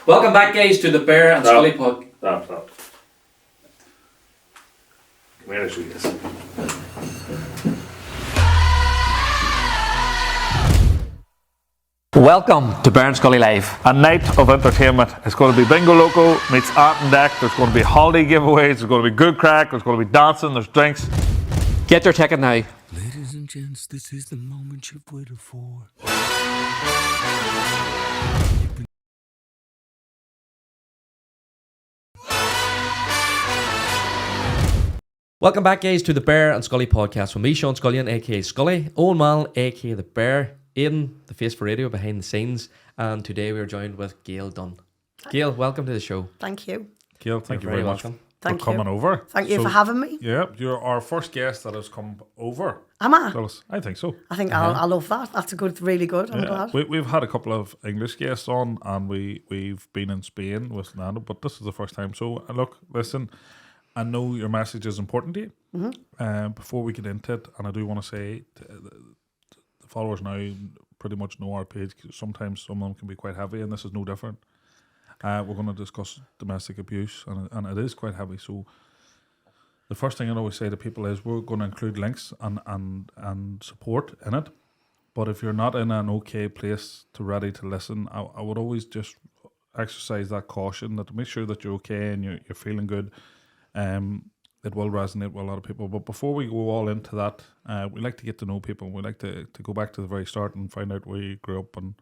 Welcome back, guys, to the Bear and Scully pod. Stop. Come here, I'll show you this. Welcome to Bear and Scully Live. A night of entertainment. It's going to be Bingo Loco meets Art and Deck. There's going to be holiday giveaways. There's going to be good crack. There's going to be dancing. There's drinks. Get your ticket now. Ladies and gents, this is the moment you've waited for. Welcome back, guys, to the Bear and Scully podcast with me, Sean Scullion, aka Scully, Owen Mallon, aka the Bear, Aidan, the face for radio behind the scenes, and today we are joined with Gayle Dunn. Gayle, welcome to the show. Thank you. Gayle, thank you very much welcome. for coming over. Thank you for having me. Yeah, you're our first guest that has come over. Am I? Tell us. I think so. I think I love that. That's a good, really good. I'm glad. We've had a couple of English guests on, and we've been in Spain with Nando, but this is the first time. So look, listen, I know your message is important to you. Mm-hmm. Before we get into it, and I do want to say, the followers now pretty much know our page. Sometimes some of them can be quite heavy, and this is no different. We're going to discuss domestic abuse, and it is quite heavy. So the first thing I always say to people is we're going to include links and support in it. But if you're not in an okay place to ready to listen, I would always just exercise that caution, that to make sure that you're okay and you're feeling good. It will resonate with a lot of people. But before we go all into that, we like to get to know people. We like to go back to the very start and find out where you grew up and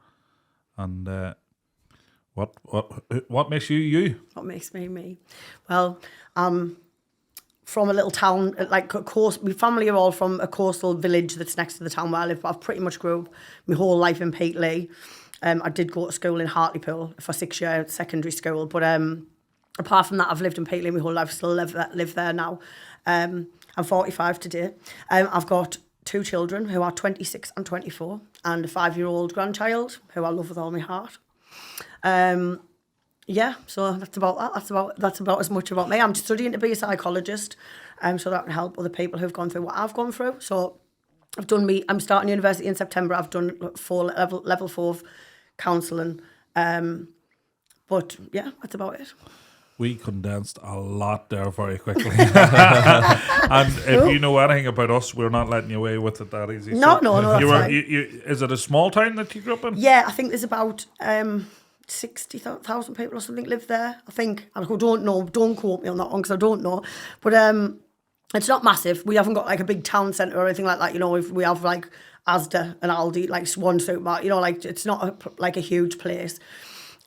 what makes you you? What makes me me? Well, from a little town, like a coast. My family are all from a coastal village that's next to the town where I live. But I've pretty much grew up my whole life in Peatley. I did go to school in Hartlepool for 6 years, secondary school. But apart from that, I've lived in Peatley my whole life. Still live there now. I'm 45 today. I've got 2 children who are 26 and 24, and a 5-year-old grandchild who I love with all my heart. So that's about that. That's about as much about me. I'm studying to be a psychologist, so that can help other people who've gone through what I've gone through. So I'm starting university in September. I've done level 4 counselling. But yeah, that's about it. We condensed a lot there very quickly. And if you know anything about us, we're not letting you away with it that easy. No, that's right. Is it a small town that you grew up in? Yeah, I think there's about 60,000 people or something live there. I think. I don't know. Don't quote me on that one because I don't know. But it's not massive. We haven't got like a big town centre or anything like that. You know, if we have like Asda and Aldi, like one supermarket. You know, like it's not like a huge place.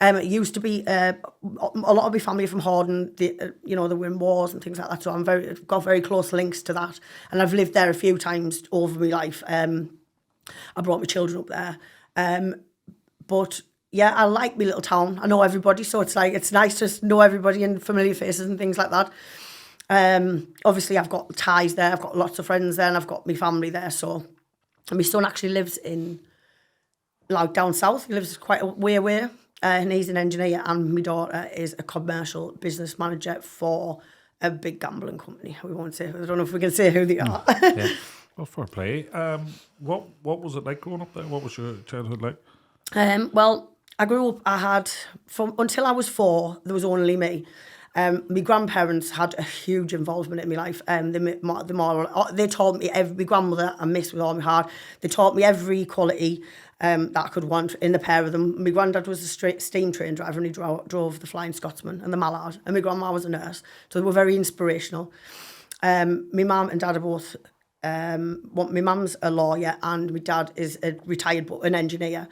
It used to be a lot of my family from Horden. They were in wars and things like that. So I've got very close links to that, and I've lived there a few times over my life. I brought my children up there, but yeah, I like my little town. I know everybody, so it's nice to know everybody and familiar faces and things like that. Obviously, I've got ties there. I've got lots of friends there, and I've got my family there. So, and my son actually lives in down south. He lives quite a way away. And he's an engineer, and my daughter is a commercial business manager for a big gambling company. We won't say. I don't know if we can say who they are. Yeah. Well, fair play. What was it like growing up there? What was your childhood like? Well, I grew up. Until I was 4, there was only me. My grandparents had a huge involvement in my life. They taught me my grandmother I miss with all my heart. They taught me every quality that I could want in the pair of them. My granddad was a steam train driver, and he drove the Flying Scotsman and the Mallard, and my grandma was a nurse, so they were very inspirational. My mum and dad are both. My mum's a lawyer, and my dad is a retired but an engineer.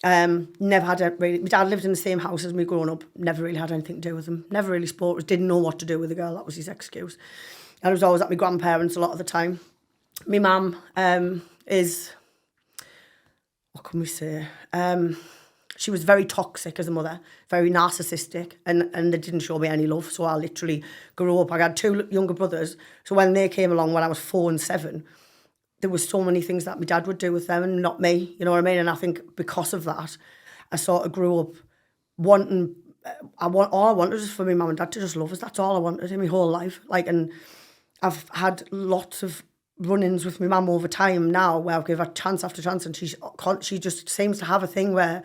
Never had my dad lived in the same house as me growing up. Never really had anything to do with him. Never really spoke. Didn't know what to do with the girl. That was his excuse. And I was always at my grandparents a lot of the time. My mum is, what can we say? She was very toxic as a mother, very narcissistic, and they didn't show me any love. So I literally grew up. I had 2 younger brothers. So when they came along when I was 4 and 7, there was so many things that my dad would do with them and not me, you know what I mean? And I think because of that, I sort of grew up wanting, all I wanted was for my mum and dad to just love us. That's all I wanted in my whole life. And I've had lots of run-ins with my mum over time now where I've given her chance after chance, and she just seems to have a thing where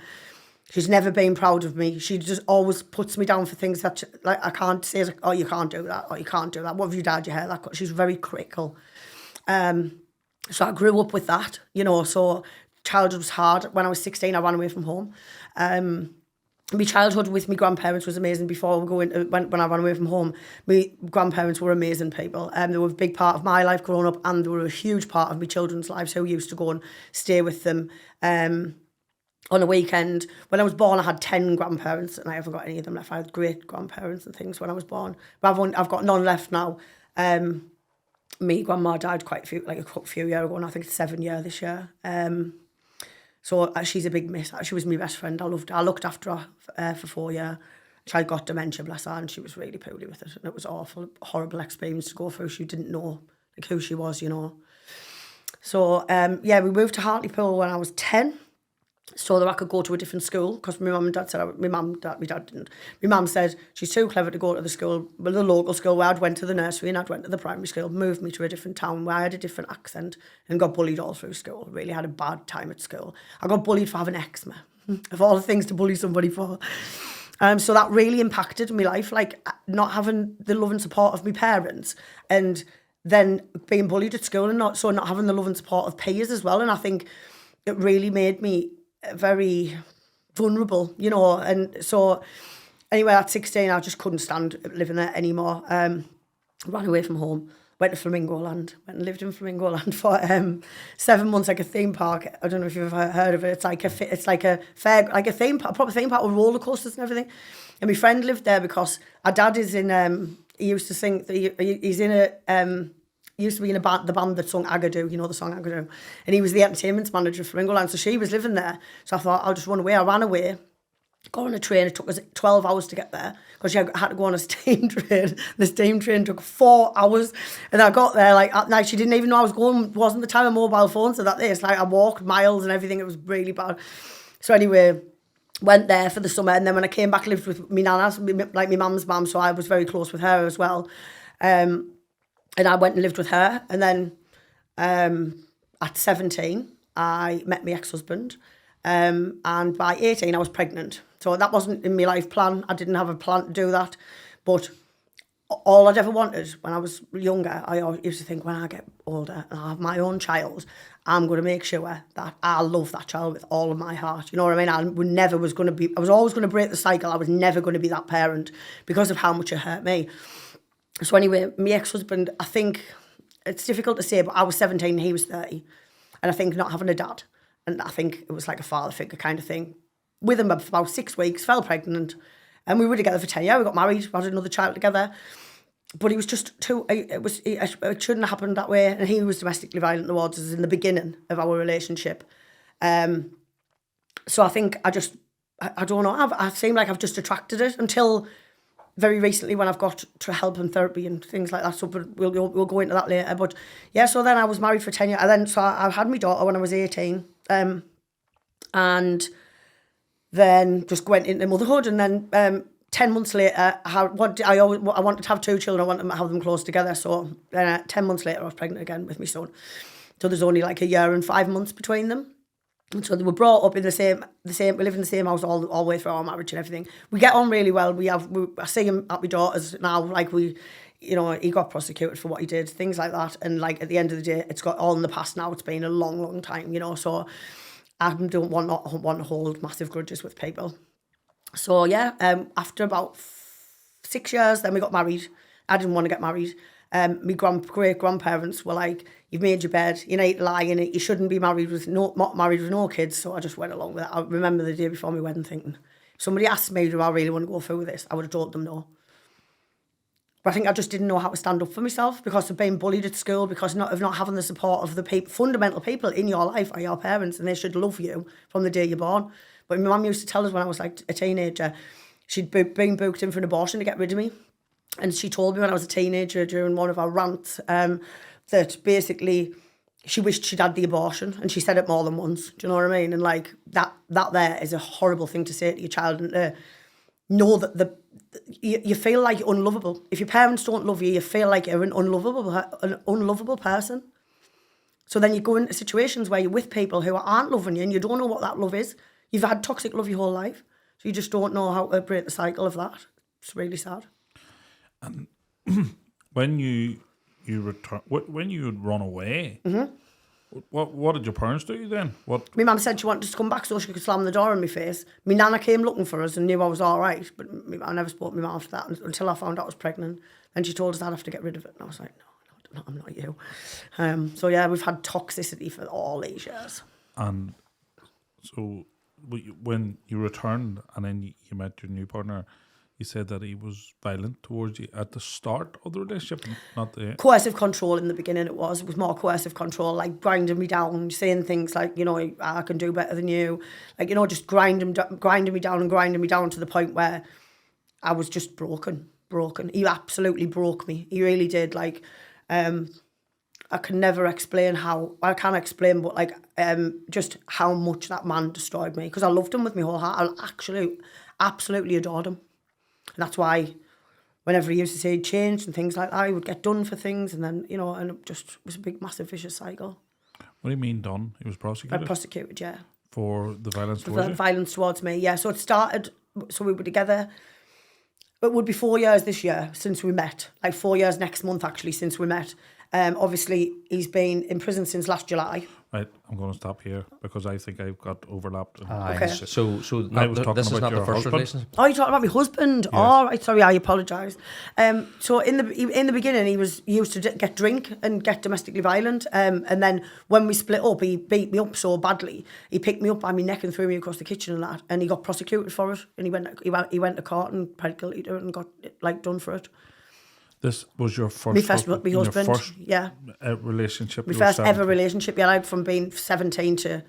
She's never been proud of me. She just always puts me down for things that, like, I can't say, like, oh, you can't do that, or you can't do that. What have you dyed your hair that? She's very critical. So I grew up with that, you know, so childhood was hard. When I was 16, I ran away from home. My childhood with my grandparents was amazing. Before we go into when I ran away from home, my grandparents were amazing people. They were a big part of my life growing up, and they were a huge part of my children's lives who used to go and stay with them on a weekend. When I was born, I had 10 grandparents, and I haven't got any of them left. I had great grandparents and things when I was born, but I've got none left now. My grandma died quite a few years ago, and I think it's 7 years this year. So she's a big miss. She was my best friend. I loved her. I looked after her for 4 years. She had got dementia, bless her, and she was really poorly with it. And it was awful, horrible experience to go through. She didn't know like who she was, you know. So, yeah, we moved to Hartlepool when I was 10. So that I could go to a different school, because my mum and dad said, my dad didn't. My mum said she's too clever to go to the school, well, the local school where I'd went to the nursery and I'd went to the primary school, moved me to a different town where I had a different accent and got bullied all through school. Really had a bad time at school. I got bullied for having eczema, of all the things to bully somebody for. So that really impacted my life, like not having the love and support of my parents, and then being bullied at school and not having the love and support of peers as well. And I think it really made me very vulnerable, you know. And so anyway, at 16, I just couldn't stand living there anymore. Ran away from home, went to Flamingo Land, went and lived in Flamingo Land for 7 months, like a theme park. I don't know if you've ever heard of it. It's like a fair, like a theme park, a proper theme park with roller coasters and everything. And my friend lived there because our dad is in. He used to sing. He's in a. He used to be in the band that sung Agadoo, you know the song Agadoo. And he was the entertainment manager for Flamingo Land. So she was living there. So I thought, I'll just run away. I ran away, got on a train. It took us 12 hours to get there because I had to go on a steam train. The steam train took 4 hours. And I got there, like, at night. She didn't even know I was going. It wasn't the time of mobile phones. So it's like I walked miles and everything. It was really bad. So anyway, went there for the summer. And then when I came back, lived with my nana, like my mum's mum. So I was very close with her as well. And I went and lived with her. And then at 17, I met my ex-husband. And by 18, I was pregnant. So that wasn't in my life plan. I didn't have a plan to do that. But all I'd ever wanted when I was younger, I always used to think, when I get older and I have my own child, I'm going to make sure that I love that child with all of my heart. You know what I mean? I was always going to break the cycle. I was never going to be that parent because of how much it hurt me. So anyway, my ex-husband, I think, it's difficult to say, but I was 17 and he was 30. And I think not having a dad, and I think it was like a father figure kind of thing. With him for about 6 weeks, fell pregnant, and we were together for 10 years. We got married, we had another child together. But he was just too, it shouldn't have happened that way. And he was domestically violent towards us in the beginning of our relationship. So I think I don't know, I seem like I've just attracted it until very recently when I've got to help and therapy and things like that. So but we'll go into that later. But yeah, so then I was married for 10 years. And then so I had my daughter when I was 18. And then just went into motherhood. And then 10 months later, I wanted to have 2 children. I wanted to have them close together. So 10 months later, I was pregnant again with my son. So there's only like a year and 5 months between them. And so they were brought up in the same. We live in the same house all the way through our marriage and everything. We get on really well. I see him at my daughter's now. Like he got prosecuted for what he did, things like that. And like at the end of the day, it's got all in the past now. It's been a long, long time, you know. So I don't want to hold massive grudges with people. So yeah, after about 6 years, then we got married. I didn't want to get married. My great grandparents were like, "You've made your bed. You need to lie in it. You shouldn't be married with no kids." So I just went along with it. I remember the day before my wedding thinking, if somebody asked me, "Do I really want to go through with this?" I would have told them no. But I think I just didn't know how to stand up for myself because of being bullied at school, because of not having the support of the fundamental people in your life are your parents, and they should love you from the day you're born. But my mum used to tell us when I was like a teenager, she'd been booked in for an abortion to get rid of me. And she told me when I was a teenager during one of our rants that basically she wished she'd had the abortion, and she said it more than once. Do you know what I mean? And like that there is a horrible thing to say to your child, and to know that you feel like you're unlovable. If your parents don't love you, you feel like you're an unlovable person. So then you go into situations where you're with people who aren't loving you, and you don't know what that love is. You've had toxic love your whole life, so you just don't know how to break the cycle of that. It's really sad. And when you return, when you would run away, what did your parents do then? What? My mum said she wanted us to come back so she could slam the door in my face. My nana came looking for us and knew I was all right, but I never spoke to my mum after that until I found out I was pregnant. Then she told us I'd have to get rid of it, and I was like, no, I'm not you. So yeah, we've had toxicity for all these years. And so when you returned and then you met your new partner, you said that he was violent towards you at the start of the relationship, not the... Coercive control in the beginning it was more coercive control, like grinding me down, saying things like, you know, I can do better than you. Like, you know, just grinding me down to the point where I was just broken. He absolutely broke me. He really did. Like, I can never explain how, I can't explain, but like, just how much that man destroyed me. Because I loved him with my whole heart. I actually absolutely adored him. And that's why whenever he used to say he'd changed and things like that, he would get done for things, and then, you know, and it just was a big, massive, vicious cycle. What do you mean done? He was prosecuted? Prosecuted, yeah. For the violence towards you? Violence towards me, yeah. So it started, so we were together. It would be 4 years this year since we met. Like 4 years next month, actually, since we met. Obviously, he's been in prison since last July. Right, I'm going to stop here because I think I've got overlapped. Okay. So I was talking this is about not your the first husband. relationship. Oh, you're talking about my husband? Yes. Oh, right, sorry, I apologise. So in the beginning, he used to get drink and get domestically violent. And then when we split up, he beat me up so badly. He picked me up by my neck and threw me across the kitchen and that. And he got prosecuted for it. And he went to court and pled guilty to it and got like done for it. This was your first My husband, yeah. Relationship? My You were first ever 17. relationship, yeah, like from being 17 to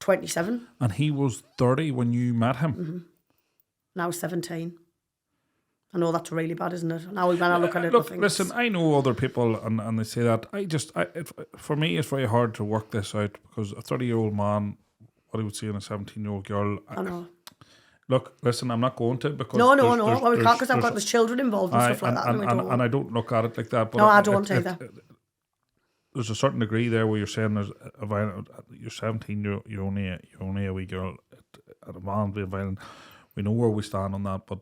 27. And he was 30 when you met him? Now 17. I know that's really bad, isn't it? Now when I look at it, I Look, think listen, I know other people and they say that. For me, it's very hard to work this out because a 30-year-old man, what he would say in a 17-year-old girl... I know. Look, listen, I'm not going to because... No. Well, we can't because I've got there's children involved and stuff like that. And I don't look at it like that. But No, I don't either. There's a certain degree there where you're saying there's a violent... You're 17, you're only a wee girl at a man being violent. We know where we stand on that, but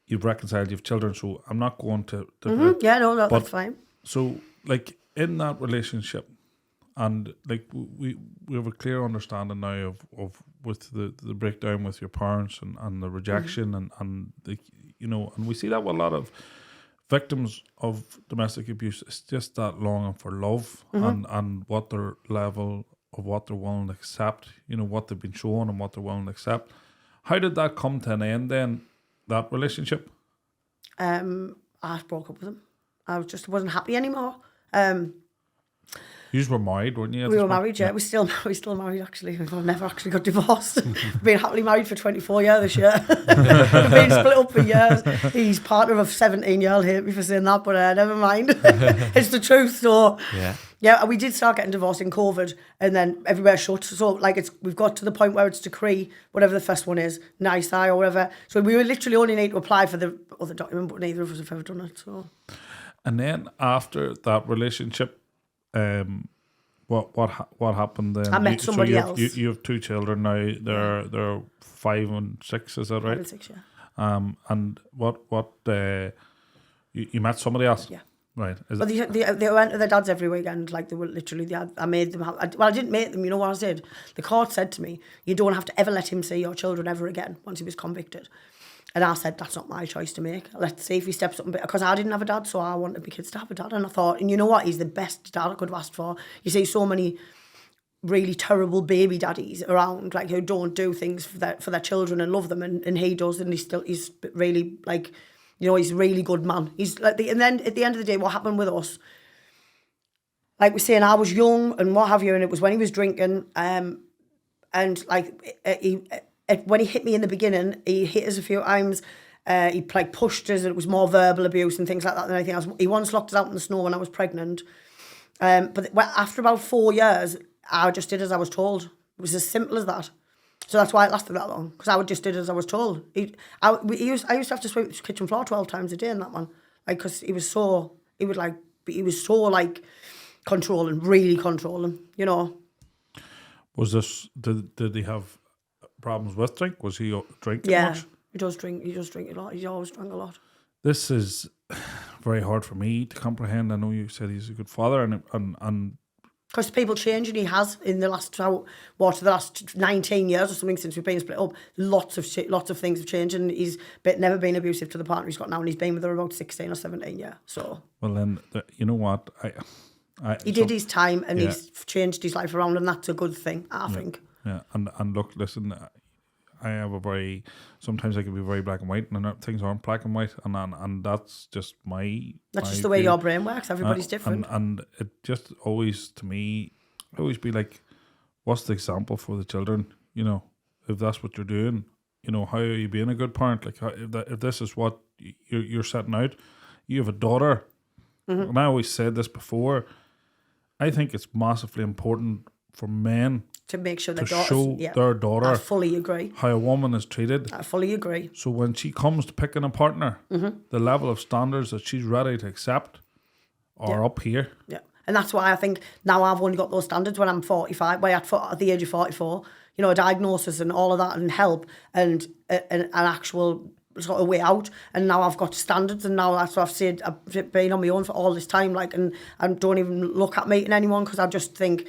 you've reconciled, you've children, so I'm not going to... Yeah, no, that's fine. So, like, in that relationship, and like we have a clear understanding now of with the breakdown with your parents and the rejection and the, you know, and we see that with a lot of victims of domestic abuse. It's just that longing for love and what their level of what they're willing to accept, you know, what they've been shown and what they're willing to accept. How did that come to an end then, that relationship? I broke up with him. I wasn't happy anymore. You were married, weren't you? We were married, yeah. We're still married, actually. We've never actually got divorced. We've been happily married for 24 years this year. We've been split up for years. His partner of 17 years, I'll hate me for saying that, but never mind. It's the truth, so... Yeah, we did start getting divorced in COVID, and then everywhere shut. So, like, we've got to the point where it's decree, whatever the first one is, nice eye or whatever. So we were literally only need to apply for the other document, but neither of us have ever done it, so... And then after that relationship... What happened then? I met somebody else. You have two children now. They're 5 and 6. Is that right? 5 and 6, yeah. And what? You met somebody else? Yeah. Right. But they went to their dads every weekend. Like they were literally. I made them. I didn't make them. You know what I did? The court said to me, "You don't have to ever let him see your children ever again." Once he was convicted. And I said, that's not my choice to make. Let's see if he steps up a bit. Because I didn't have a dad, so I wanted my kids to have a dad. And I thought, and you know what? He's the best dad I could have asked for. You see so many really terrible baby daddies around, like, who don't do things for their children and love them. And he does. And he's really, like, you know, he's a really good man. He's like, and then at the end of the day, what happened with us, like we're saying, I was young and what have you, and it was when he was drinking. And, like, when he hit me in the beginning, he hit us a few times. He like pushed us. It was more verbal abuse and things like that than anything else. He once locked us out in the snow when I was pregnant. But after about 4 years, I just did as I was told. It was as simple as that. So that's why it lasted that long, because I just did as I was told. I used to have to sweep the kitchen floor 12 times a day in that one, like, because he was so controlling, really controlling, you know. Was this? Did he have problems with drink? Was he drinking Yeah, much? he does drink. He does drink a lot. He always drank a lot. This is very hard for me to comprehend. I know you said he's a good father, and Because people change, and he has in the last the last 19 years or something since we've been split up. Lots of things have changed, and he's never been abusive to the partner he's got now, and he's been with her about 16 or 17 years. So well, then you know what he did his time, and he's changed his life around, and that's a good thing, I think. Yeah, and look, listen, I have sometimes I can be very black and white, and things aren't black and white, and that's just That's just the way your brain works. Everybody's different. And it just always, to me, always be like, what's the example for the children? You know, if that's what you're doing, you know, how are you being a good parent? Like, if this is what you're setting out, you have a daughter, and I always said this before, I think it's massively important for men to make sure to show their daughter I fully agree. how a woman is treated. I fully agree. So when she comes to picking a partner, the level of standards that she's ready to accept are up here. Yeah. And that's why I think now I've only got those standards when I'm 45, at the age of 44, you know, a diagnosis and all of that and help and an actual sort of way out. And now I've got standards, and now that's what I've said. I've been on my own for all this time, like, and don't even look at meeting anyone because I just think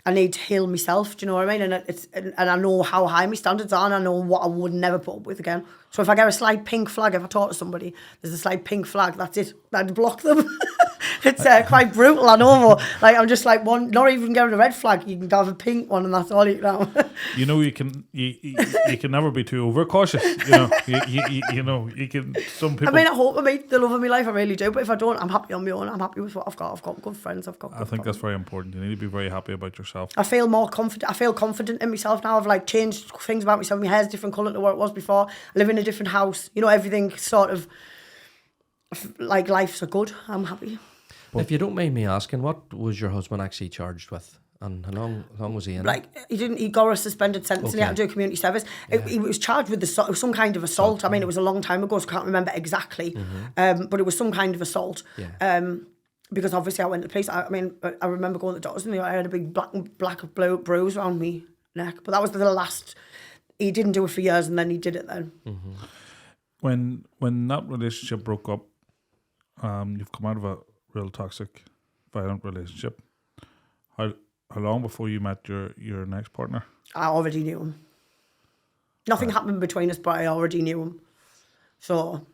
I need to heal myself. Do you know what I mean? And I know how high my standards are, and I know what I would never put up with again. So if I get a slight pink flag, if I talk to somebody, there's a slight pink flag, that's it. I'd block them. It's quite brutal, I know. But, like, I'm just like, not even getting a red flag. You can have a pink one, and that's all you can have. You know, you can never be too overcautious. You know, you know, you can. Some people. I mean, I hope I meet the love of my life. I really do. But if I don't, I'm happy on my own. I'm happy with what I've got. I've got good friends. I've got. I think that's very important. You need to be very happy about yourself. I feel more confident. I feel confident in myself now. I've like changed things about myself. My hair's different colour to what it was before. I live in a different house. You know, everything sort of like life's good. I'm happy. If you don't mind me asking, what was your husband actually charged with? And how long was he in? Like, he got a suspended sentence and he had to do community service. Yeah. He was charged with some kind of assault. I mean, it was a long time ago, so I can't remember exactly. But it was some kind of assault. Yeah. Because obviously I went to the police. I mean, I remember going to the doctors and I had a big black bruise around my neck. But that was the last. He didn't do it for years, and then he did it then. When that relationship broke up, you've come out of a real toxic, violent relationship. How long before you met your next partner? I already knew him. Nothing happened between us, but I already knew him. So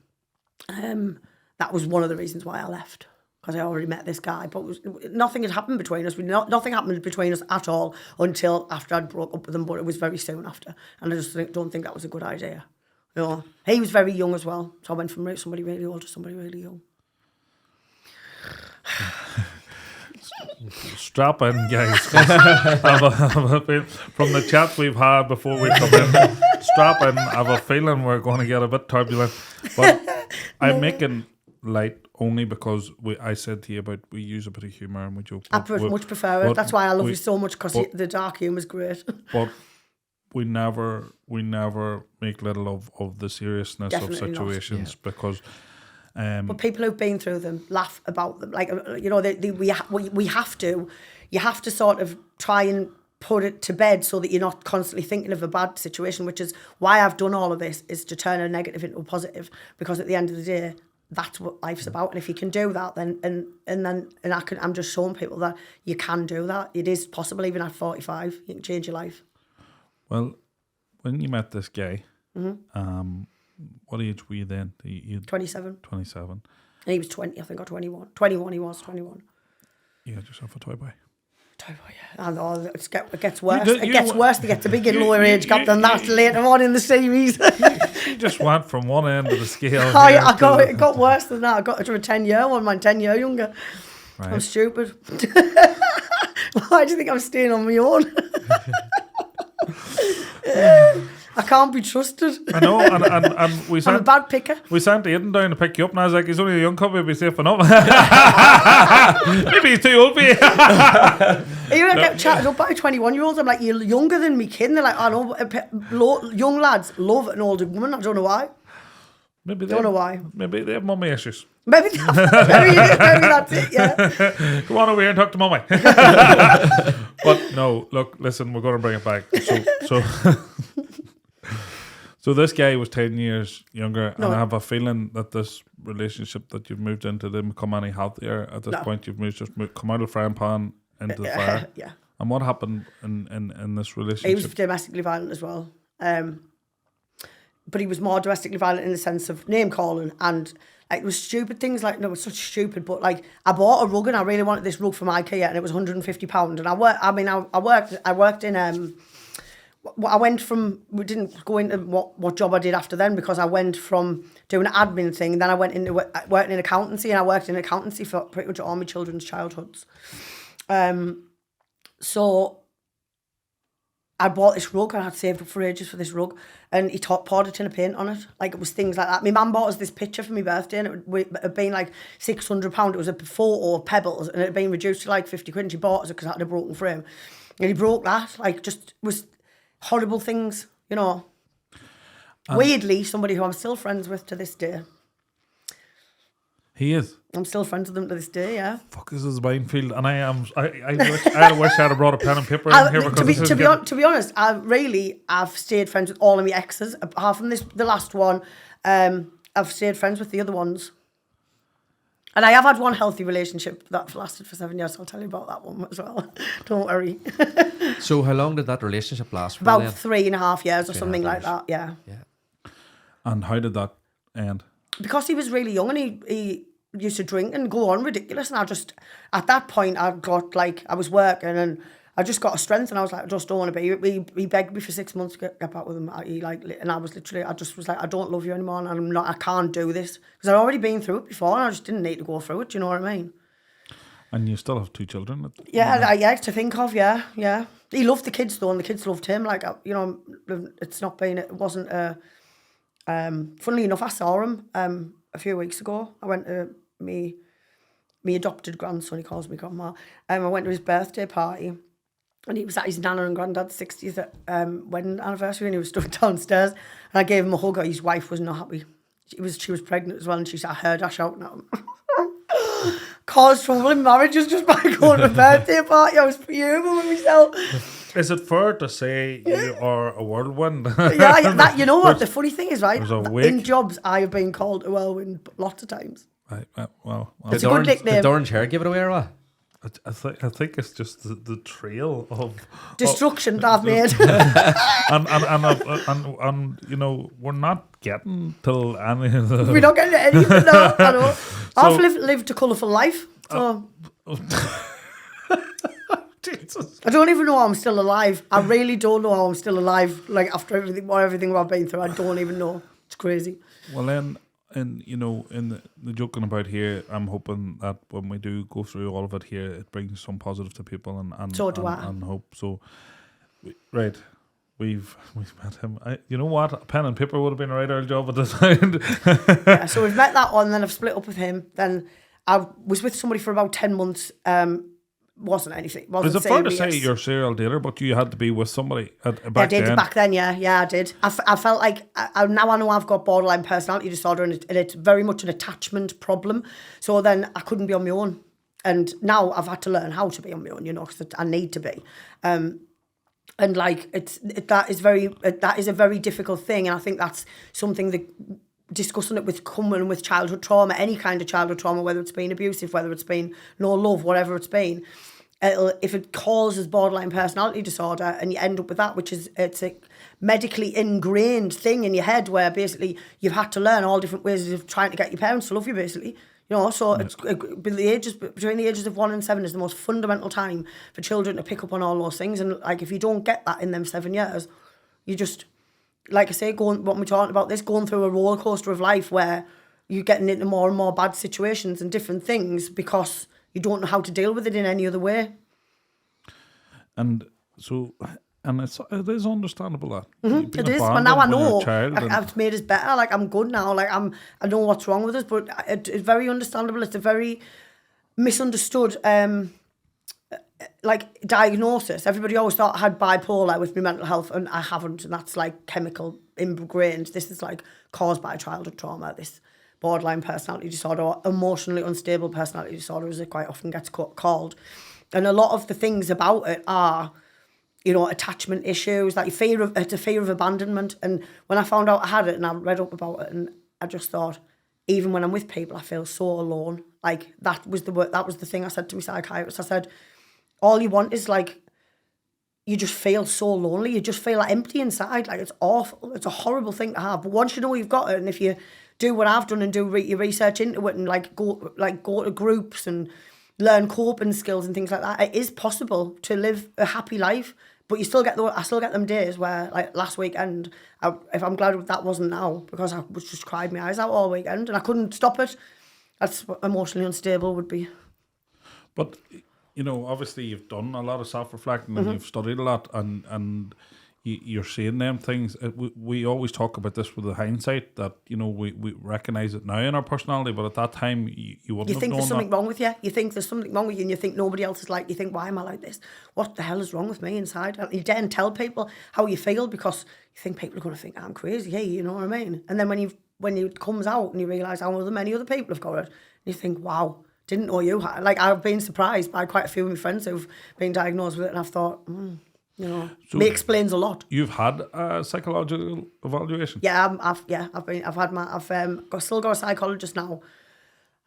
that was one of the reasons why I left, because I already met this guy. But nothing had happened between us. Nothing happened between us at all until after I'd broke up with him, but it was very soon after. And I just don't think that was a good idea. You know, he was very young as well. So I went from somebody really old to somebody really young. Strap in, guys. From the chats we've had before we come in, strap in. I have a feeling we're going to get a bit turbulent. But I'm making light only because I said to you about we use a bit of humour and we joke. I much prefer it. That's why I love you so much, because the dark humour is great. But we never make little of the seriousness Definitely of situations because. But people who've been through them laugh about them. Like, you know, we have to. You have to sort of try and put it to bed so that you're not constantly thinking of a bad situation, which is why I've done all of this, is to turn a negative into a positive. Because at the end of the day, that's what life's about. And if you can do that, then I'm just showing people that you can do that. It is possible, even at 45, you can change your life. Well, when you met this guy, what age were you then? 27. 27. And he was 20, I think, or 21. 21, he was 21. You had yourself a toy boy. Toy boy, yeah. I know, it gets worse. It gets worse to get to big in lower age gap than that later on in the series. You just went from one end of the scale. It got worse than that. I got to a 10-year one, man, 10 year younger. Right. I'm stupid. Why do you think I'm staying on my own? I can't be trusted. I know, and we sent... I'm a bad picker. We sent Aidan down to pick you up, and I was like, he's only a young couple, he'll be safe enough. Maybe he's too old for you. You get chatted up by 21-year-olds. I'm like, you're younger than me, kid. And they're like, I know, young lads love an older woman. I don't know why. Don't know why. Maybe they have mummy issues. Maybe that's it, yeah. Come on over here and talk to mummy. But no, look, listen, we're going to bring it back. So So this guy was 10 years younger, No. and I have a feeling that this relationship that you've moved into didn't become any healthier at this No. point. You've come out of the frying pan into the fire. Yeah. And what happened in this He was relationship? domestically violent as well. But he was more domestically violent in the sense of name calling and like it was stupid things like no, it was such stupid. But like I bought a rug and I really wanted this rug from IKEA and it was £150. And I worked in I went from, we didn't go into what job I did after then because I went from doing an admin thing and then I went into working in accountancy and I worked in accountancy for pretty much all my children's childhoods. So I bought this rug and I'd saved up for ages for this rug and he poured a tin of paint on it. Like it was things like that. My mum bought us this picture for my birthday and it had been like £600. It was a photo of Pebbles and it had been reduced to like 50 quid and she bought us it because it had a broken frame. And he broke that, like just was horrible things, you know. Weirdly, somebody who I'm still friends with to this day. He is. I'm still friends with them to this day, yeah. Fuck, this is minefield, and I wish I had brought a pen and paper in here because to be honest, I've stayed friends with all of my exes. Apart from the last one, I've stayed friends with the other ones. And I have had one healthy relationship that lasted for 7 years. So I'll tell you about that one as well. Don't worry. So how long did that relationship last for? About then? 3.5 years or something like that, yeah. Yeah. And how did that end? Because he was really young and he used to drink and go on ridiculous. And I just, at that point, I was working and I just got a strength and I was like, I just don't want to be. He begged me for 6 months to get back with him. And I was literally, I just was like, I don't love you anymore and I can't do this. Because I'd already been through it before and I just didn't need to go through it, do you know what I mean? And you still have 2 children? Yeah, to think of, yeah. He loved the kids though and the kids loved him. Like, you know, it wasn't funnily enough, I saw him a few weeks ago. I went to me adopted grandson, he calls me grandma. I went to his birthday party and he was at his nana and granddad's 60th wedding anniversary and he was stood downstairs and I gave him a hug. His wife was not happy. She was pregnant as well and I heard her shouting at him. Caused trouble in marriages just by going to a birthday party. I was fuming with myself. Is it fair to say you are a whirlwind? Yeah, that, you know what, the funny thing is, right, There's a wake. in jobs I have been called a whirlwind lots of times. It's a good nickname. Did Orange Hair give it away or what? I think it's just the trail of destruction that I've made. and you know, we're not getting till any of the... We're not getting to anything now. I know. I've lived a colourful life. So Jesus. I don't even know how I'm still alive. I really don't know how I'm still alive. Like after everything I've been through, I don't even know. It's crazy. Well then, and you know, in the joking about here, I'm hoping that when we do go through all of it here, it brings some positive to people and so do I. And hope. So, right, we've met him. You know what? A pen and paper would have been a right old job at this time. Yeah, so we've met that one, then I've split up with him. Then I was with somebody for about 10 months. Wasn't anything. Is it fair to say you're a serial dater, but you had to be with somebody back then? I did back then, yeah, I did. I felt like, now I know I've got borderline personality disorder and it's very much an attachment problem. So then I couldn't be on my own. And now I've had to learn how to be on my own, you know, because I need to be. And like, that is a very difficult thing. And I think that's something that, discussing it with childhood trauma, any kind of childhood trauma, whether it's been abusive, whether it's been no love, whatever it's been, if it causes borderline personality disorder and you end up with that, it's a medically ingrained thing in your head where basically you've had to learn all different ways of trying to get your parents to love you, basically. You know, so it's between the ages of 1 and 7 is the most fundamental time for children to pick up on all those things. And like, if you don't get that in them 7 years, you just, like I say, what we're talking about, going through a roller coaster of life where you're getting into more and more bad situations and different things because you don't know how to deal with it in any other way. And so, it is understandable that. It is, but now I know I've made us better. Like, I'm good now. Like, I know what's wrong with us, but it's very understandable. It's a very misunderstood like diagnosis. Everybody always thought I had bipolar with my mental health, and I haven't, and that's like chemical ingrained. This is like caused by childhood trauma, this borderline personality disorder, or emotionally unstable personality disorder, as it quite often gets called. And a lot of the things about it are, attachment issues, like it's a fear of abandonment. And when I found out I had it and I read up about it, and I just thought, even when I'm with people, I feel so alone. Like that was the thing I said to my psychiatrist. I said, all you want is like, you just feel so lonely. You just feel like empty inside. Like it's awful. It's a horrible thing to have. But once you know you've got it, and if you do what I've done and do your research into it, and go to groups and learn coping skills and things like that, it is possible to live a happy life. But I still get them days where, like last weekend, if I'm glad that wasn't now, because I was just cried my eyes out all weekend and I couldn't stop it. That's what emotionally unstable would be. But obviously you've done a lot of self-reflecting and you've studied a lot, and you're seeing them things. We always talk about this with the hindsight that we recognise it now in our personality, but at that time you wouldn't have known that. You think there's something wrong with you. You think there's something wrong with you, and you think nobody else is like. You think, why am I like this? What the hell is wrong with me inside? And you daren't tell people how you feel because you think people are going to think I'm crazy. Hey, you know what I mean? And then when it comes out and you realise how many other people have got it, you think, wow. Didn't know you had. Like, I've been surprised by quite a few of my friends who've been diagnosed with it, and I've thought, so it explains a lot. You've had a psychological evaluation? Yeah, I've still got a psychologist now,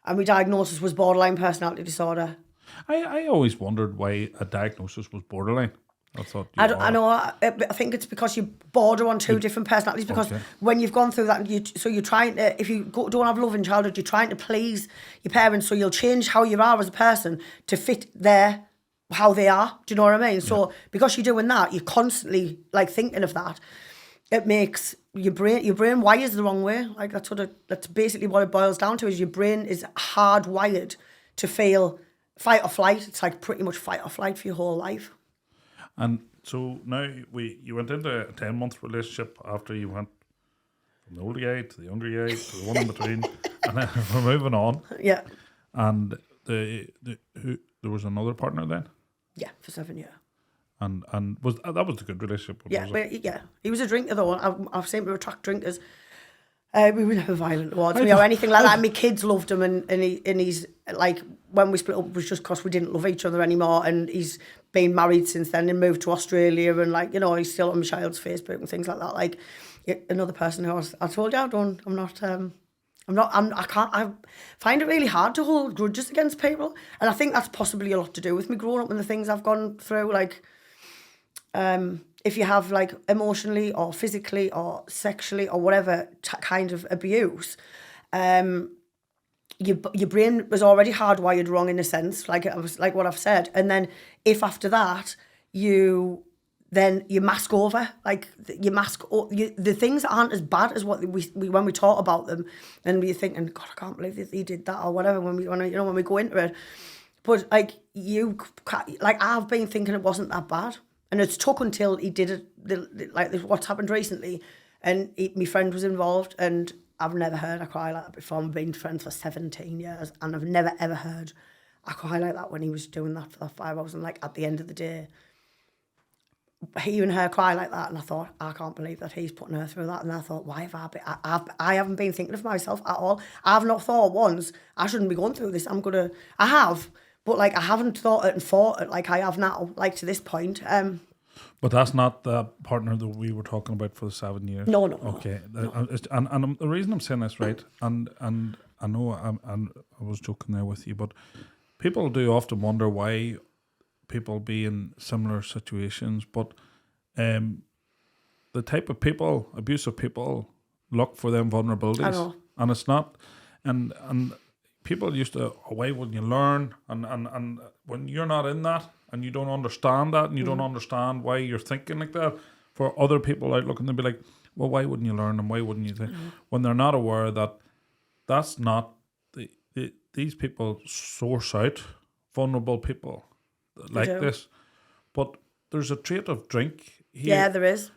and my diagnosis was borderline personality disorder. I always wondered why a diagnosis was borderline. I thought I know. I think it's because you border on two different personalities. Because when you've gone through that, you're trying to. If you don't have love in childhood, you're trying to please your parents. So you'll change how you are as a person to fit how they are. Do you know what I mean? So because you're doing that, you're constantly like thinking of that. It makes your brain wires the wrong way. Like that's basically what it boils down to. Is your brain is hardwired to feel fight or flight. It's like pretty much fight or flight for your whole life. And so now you went into a 10-month relationship after you went from the older guy to the younger guy to the one in between, and then we're moving on. Yeah. And there was another partner then. Yeah, for 7 years. And that was a good relationship. He was a drinker though. I've seen him attract drinkers. We were never violent towards me or anything like that. And my kids loved him, and he's like, when we split up, it was just because we didn't love each other anymore. And he's been married since then and moved to Australia, and like, he's still on my child's Facebook and things like that. Like another person who I told you I find it really hard to hold grudges against people, and I think that's possibly a lot to do with me growing up and the things I've gone through. Like, if you have like emotionally or physically or sexually or whatever kind of abuse, your brain was already hardwired wrong in a sense, like it was like what I've said. And then if after that you mask over, like the things that aren't as bad as what we when we talk about them, and we're thinking, God, I can't believe he did that or whatever when we go into it. But like I've been thinking it wasn't that bad. And it's took until he did it, like what's happened recently, and my friend was involved, and I've never heard a cry like that before. I've been friends for 17 years, and I've never ever heard a cry like that when he was doing that for that 5 hours. And like at the end of the day, hearing her cry like that, and I thought, I can't believe that he's putting her through that. And I thought, why have I haven't been thinking of myself at all. I've not thought once I shouldn't be going through this. I have. But like I haven't thought it and fought it like I have now, like to this point. But that's not the partner that we were talking about for the 7 years. No. Okay, no. And the reason I'm saying this, right, and I know I was joking there with you, but people do often wonder why people be in similar situations. But the type of people, abusive people, look for them vulnerabilities. I know. And it's not, and people used to, why wouldn't you learn? And when you're not in that and you don't understand that and you don't understand why you're thinking like that, for other people out looking to be like, well, why wouldn't you learn and why wouldn't you think? When they're not aware that that's not, these people source out vulnerable people like this. But there's a trait of drink here. Yeah, there is.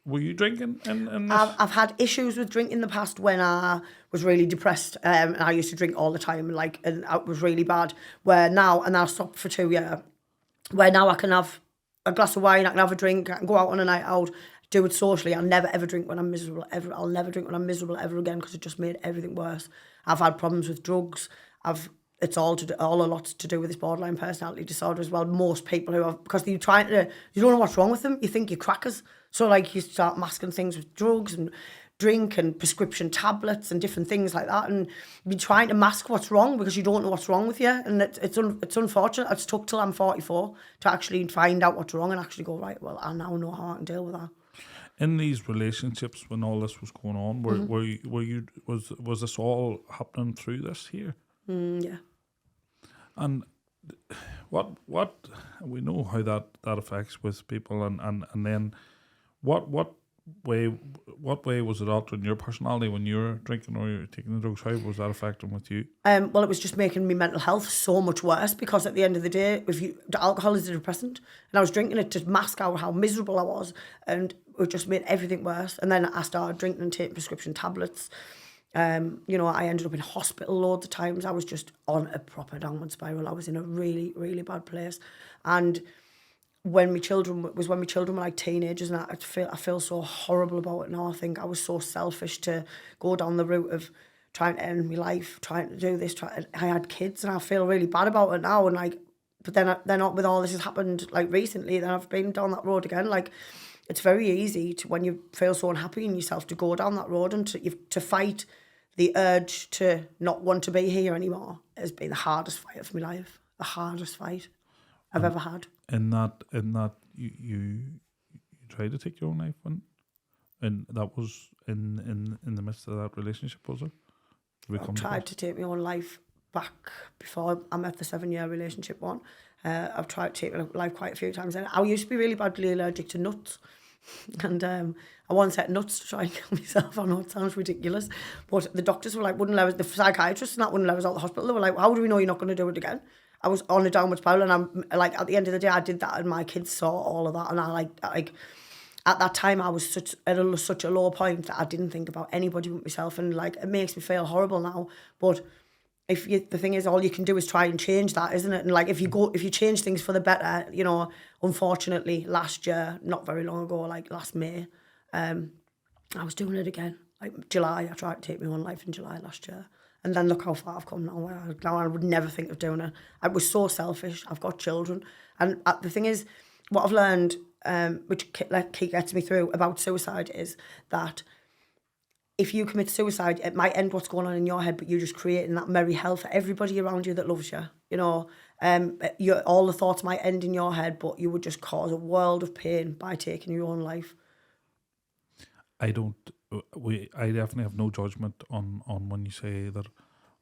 Were you drinking in this? I've had issues with drink in the past when I was really depressed, and I used to drink all the time, and it was really bad. Where now, and I stopped for 2 years, where now I can have a glass of wine, I can have a drink, I can go out on a night out, do it socially. I'll never ever drink when I'm miserable ever. I'll never drink when I'm miserable ever again, because it just made everything worse. I've had problems with drugs. it's all a lot to do with this borderline personality disorder as well. Most people who have, because you don't know what's wrong with them. You think you're crackers. So like you start masking things with drugs and drink and prescription tablets and different things like that, and you're trying to mask what's wrong because you don't know what's wrong with you. And it's unfortunate. It's took till I'm 44 to actually find out what's wrong and actually go, right, well, I now know how I can deal with that. In these relationships, when all this was going on, was this all happening through this here? Yeah. And what we know how that affects with people, and then what way was it altering your personality when you were drinking or you were taking the drugs? How was that affecting with you? Well, it was just making my mental health so much worse, because at the end of the day, the alcohol is a depressant, and I was drinking it to mask out how miserable I was, and it just made everything worse. And then I started drinking and taking prescription tablets. You know, I ended up in hospital loads of times. I was just on a proper downward spiral. I was in a really, really bad place. And when my children were like teenagers, and I feel so horrible about it now. I think I was so selfish to go down the route of trying to end my life, trying to do this. I had kids, and I feel really bad about it now. And like, but then with all this has happened like recently, then I've been down that road again. Like, it's very easy to, when you feel so unhappy in yourself, to go down that road and to fight the urge to not want to be here anymore. Has been the hardest fight of my life, the hardest fight I've ever had. In that you tried to take your own life, and that was in the midst of that relationship, was it? I tried to take my own life back before I met the 7-year relationship one. I've tried to take my life quite a few times. And I used to be really badly allergic to nuts. And I once ate nuts to try and kill myself. I know it sounds ridiculous, but the doctors were like, the psychiatrists and that wouldn't let us out of the hospital. They were like, how do we know you're not going to do it again? I was on a downward spiral, and I'm like, at the end of the day, I did that, and my kids saw all of that, and I like at that time I was at such a low point that I didn't think about anybody but myself, and like, it makes me feel horrible now. But the thing is, all you can do is try and change that, isn't it? And like, if you change things for the better, you know. Unfortunately, last year, not very long ago, like last May, I was doing it again. Like July, I tried to take my own life in July last year. And then look how far I've come now. Now I would never think of doing it. I was so selfish. I've got children. And the thing is, what I've learned, which gets me through about suicide, is that if you commit suicide, it might end what's going on in your head, but you're just creating that merry hell for everybody around you that loves you. You know, all the thoughts might end in your head, but you would just cause a world of pain by taking your own life. I definitely have no judgment on when you say that,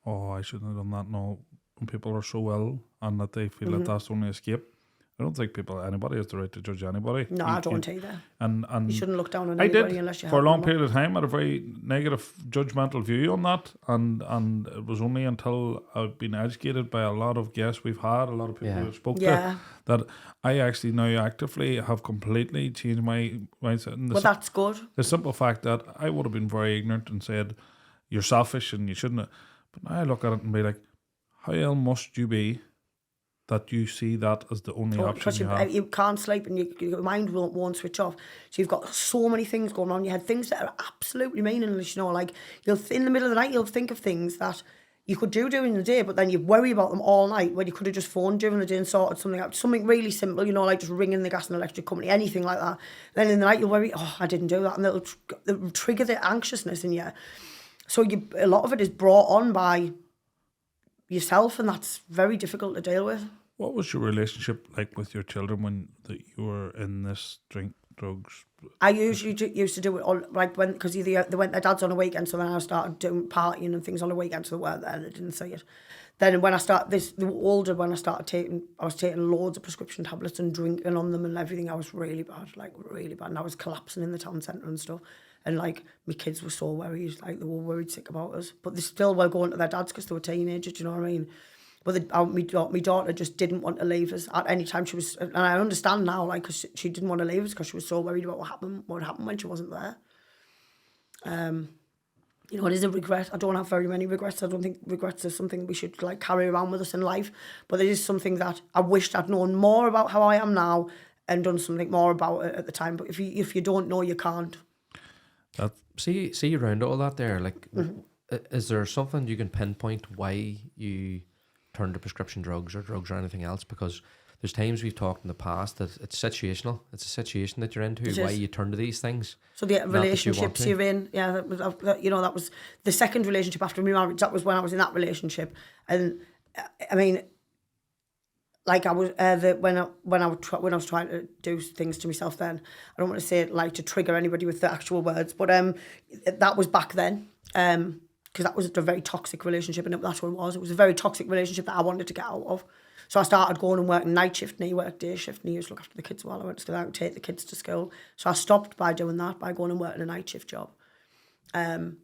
oh, I shouldn't have done that. No, when people are so ill and that they feel that that's the only escape, I don't think anybody has the right to judge anybody. No, I don't either. And you shouldn't look down on anybody unless you for a help long them. period of time. I had a very negative, judgmental view on that, and it was only until I've been educated by a lot of guests we've had, a lot of people we've spoke to, that I actually now actively have completely changed my mindset. And well, that's good. The simple fact that I would have been very ignorant and said, you're selfish and you shouldn't. But now I look at it and be like, how ill must you be that you see that as the only option you have? You can't sleep, and your mind won't switch off. So you've got so many things going on. You had things that are absolutely meaningless, you know, like in the middle of the night, you'll think of things that you could do during the day, but then you worry about them all night, when you could have just phoned during the day and sorted something out. Something really simple, you know, like just ringing the gas and electric company, anything like that. Then in the night, you'll worry, oh, I didn't do that. And it'll trigger the anxiousness in you. So a lot of it is brought on by yourself, and that's very difficult to deal with. What was your relationship like with your children when you were in this drink, drugs? I usually used to do it all, like because they went their dad's on a weekend, so then I started doing partying and things on a weekend, so they weren't there and I didn't see it. Then when I started when I started taking, I was taking loads of prescription tablets and drinking on them and everything. I was really bad, and I was collapsing in the town centre and stuff. And like, my kids were so worried, like they were worried sick about us, but they still were going to their dads because they were teenagers. Do you know what I mean? But my daughter just didn't want to leave us at any time. She was, and I understand now, like, because she didn't want to leave us because she was so worried about what happened when she wasn't there. You know, it is a regret. I don't have very many regrets. I don't think regrets are something we should like carry around with us in life. But it is something that I wished I'd known more about how I am now and done something more about it at the time. But if you don't know, you can't. See around all that there, like, is there something you can pinpoint why you turn to prescription drugs or anything else, because there's times we've talked in the past that it's situational. It's a situation that you're into, why you turn to these things. So the relationships you're in, that was the second relationship after my marriage. That was when I was in that relationship, and I mean, like I was when I was trying to do things to myself. Then I don't want to say it like to trigger anybody with the actual words, but that was back then. Because that was a very toxic relationship, and that's what it was. It was a very toxic relationship that I wanted to get out of. So I started going and working night shift, and he worked day shift, and he used to look after the kids while I went to school. I would take the kids to school. So I stopped by doing that, by going and working a night shift job. So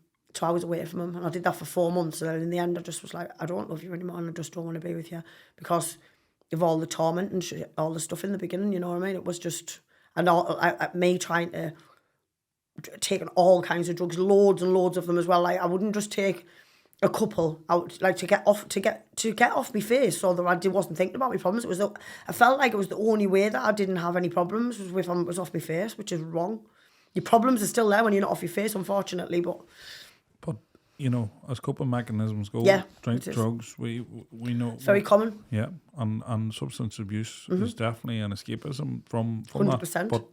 I was away from him, and I did that for 4 months. And then in the end, I just was like, I don't love you anymore, and I just don't want to be with you because of all the torment and all the stuff in the beginning, you know what I mean? It was just, and me trying to, taking all kinds of drugs, loads and loads of them as well. Like I wouldn't just take a couple. I would like to get off my face so that I wasn't thinking about my problems. I felt like it was the only way that I didn't have any problems was if I was off my face, which is wrong. Your problems are still there when you're not off your face, unfortunately. But you know, as coping mechanisms go, drink, drugs, we know it's very common. Yeah, and substance abuse is definitely an escapism from 100%. that. But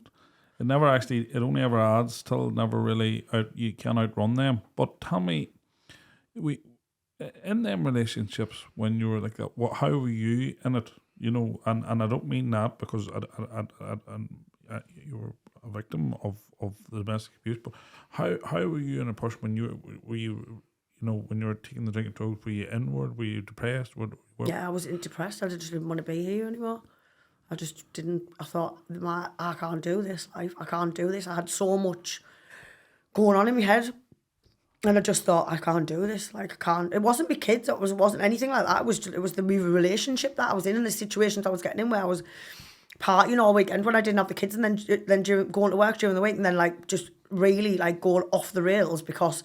it only ever adds till never really you can outrun them. But tell me, in them relationships when you were like that, how were you in it? You know, and I don't mean that because you were a victim of the domestic abuse, but how were you in a push when when you were taking the drinking drugs? Were you inward? Were you depressed? Yeah, I was depressed. I just didn't want to be here anymore. I just didn't. I thought, I can't do this life. I can't do this. I had so much going on in my head, and I just thought, I can't do this. Like I can't. It wasn't my kids. It wasn't anything like that. It was the relationship that I was in, and the situations I was getting in where I was partying all weekend when I didn't have the kids, and then going to work during the week, and then like just really like going off the rails because